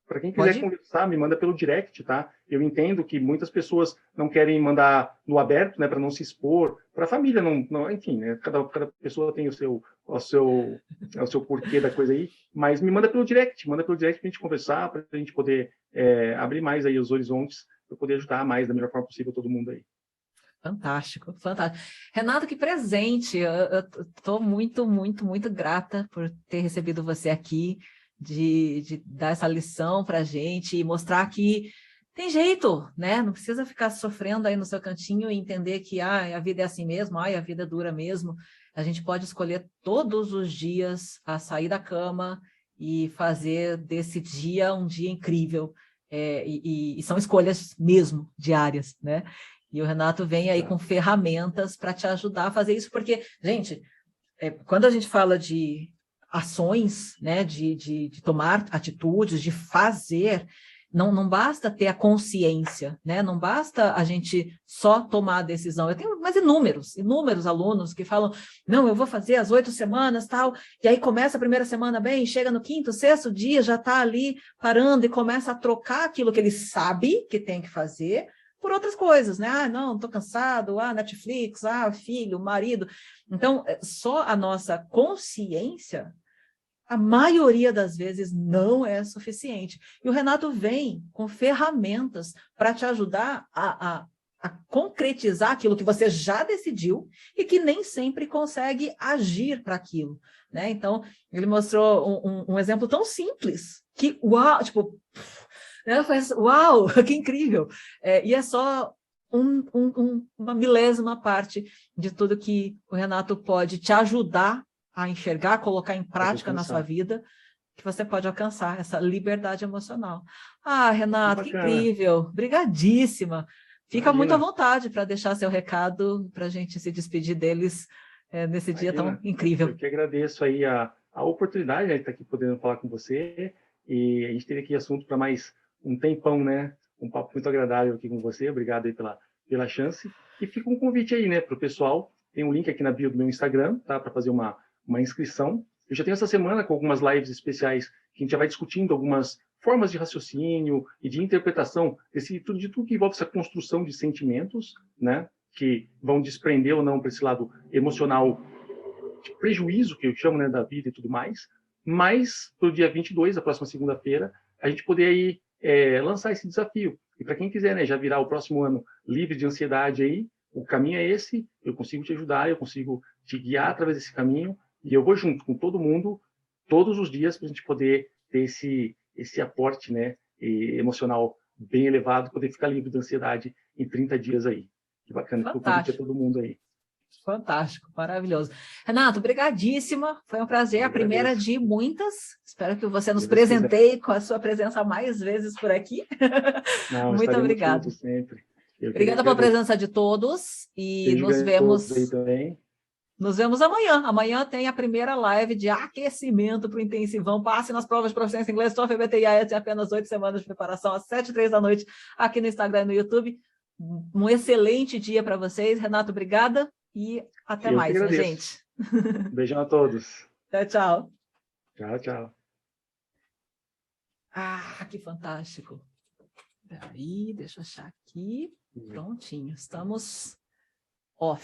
Para quem quiser conversar, me manda pelo direct, tá? Eu entendo que muitas pessoas não querem mandar no aberto, né, para não se expor, para a família não, enfim, né? Cada pessoa tem o seu porquê da coisa aí, mas me manda pelo direct para a gente conversar, para a gente poder abrir mais aí os horizontes, para poder ajudar mais da melhor forma possível todo mundo aí. Fantástico, fantástico. Renato, que presente! Eu estou muito, muito, muito grata por ter recebido você aqui, de dar essa lição para a gente e mostrar que tem jeito, né? Não precisa ficar sofrendo aí no seu cantinho e entender que a vida é assim mesmo, a vida é dura mesmo. A gente pode escolher todos os dias a sair da cama e fazer desse dia um dia incrível. E são escolhas mesmo diárias, né? E o Renato vem aí com ferramentas para te ajudar a fazer isso, porque, gente, quando a gente fala de ações, né, de tomar atitudes, de fazer, não basta ter a consciência, né? Não basta a gente só tomar a decisão. Eu tenho mais inúmeros alunos que falam, não, eu vou fazer as 8 semanas, tal, e aí começa a primeira semana bem, chega no 5º, 6º dia, já está ali parando e começa a trocar aquilo que ele sabe que tem que fazer por outras coisas, né? Ah, não, estou cansado, Netflix, filho, marido. Então, só a nossa consciência, a maioria das vezes, não é suficiente. E o Renato vem com ferramentas para te ajudar a concretizar aquilo que você já decidiu e que nem sempre consegue agir para aquilo, né? Então, ele mostrou um exemplo tão simples que, uau, tipo... Uau, que incrível! E é só uma milésima parte de tudo que o Renato pode te ajudar a enxergar, colocar em prática na sua vida, que você pode alcançar essa liberdade emocional. Renato, que incrível! Brigadíssima! Fica muito à vontade para deixar seu recado, para a gente se despedir deles nesse dia tão incrível. Eu que agradeço aí a oportunidade de estar aqui podendo falar com você, e a gente teve aqui assunto para mais um tempão, né? Um papo muito agradável aqui com você. Obrigado aí pela chance. E fica um convite aí, né, para o pessoal. Tem um link aqui na bio do meu Instagram, tá? Para fazer uma inscrição. Eu já tenho essa semana com algumas lives especiais que a gente já vai discutindo algumas formas de raciocínio e de interpretação de tudo que envolve essa construção de sentimentos, né? Que vão desprender ou não para esse lado emocional de prejuízo, que eu chamo, né, da vida e tudo mais. Mas, para o dia 22, a próxima segunda-feira, a gente poder aí lançar esse desafio. E para quem quiser, né, já virar o próximo ano livre de ansiedade aí, o caminho é esse, eu consigo te ajudar, eu consigo te guiar através desse caminho, e eu vou junto com todo mundo, todos os dias, para a gente poder ter esse aporte, né, emocional bem elevado, poder ficar livre de ansiedade em 30 dias aí. Que bacana, que eu convite a todo mundo aí. Fantástico, maravilhoso. Renato, brigadíssima, foi um prazer, a primeira de muitas. Espero que você nos presenteie com a sua presença mais vezes por aqui. Não, muito obrigada. Sempre. Obrigada pela presença de todos e nos vemos amanhã. Amanhã tem a primeira live de aquecimento para o intensivão. Passe nas provas de proficiência em inglês, TOEFL, EBT e IELTS em apenas 8 semanas de preparação, às 7h03 da noite, aqui no Instagram e no YouTube. Um excelente dia para vocês. Renato, obrigada. E até mais, minha gente. Beijão a todos. Tchau, tchau. Tchau, tchau. Ah, que fantástico. Peraí, deixa eu achar aqui. Prontinho, estamos off.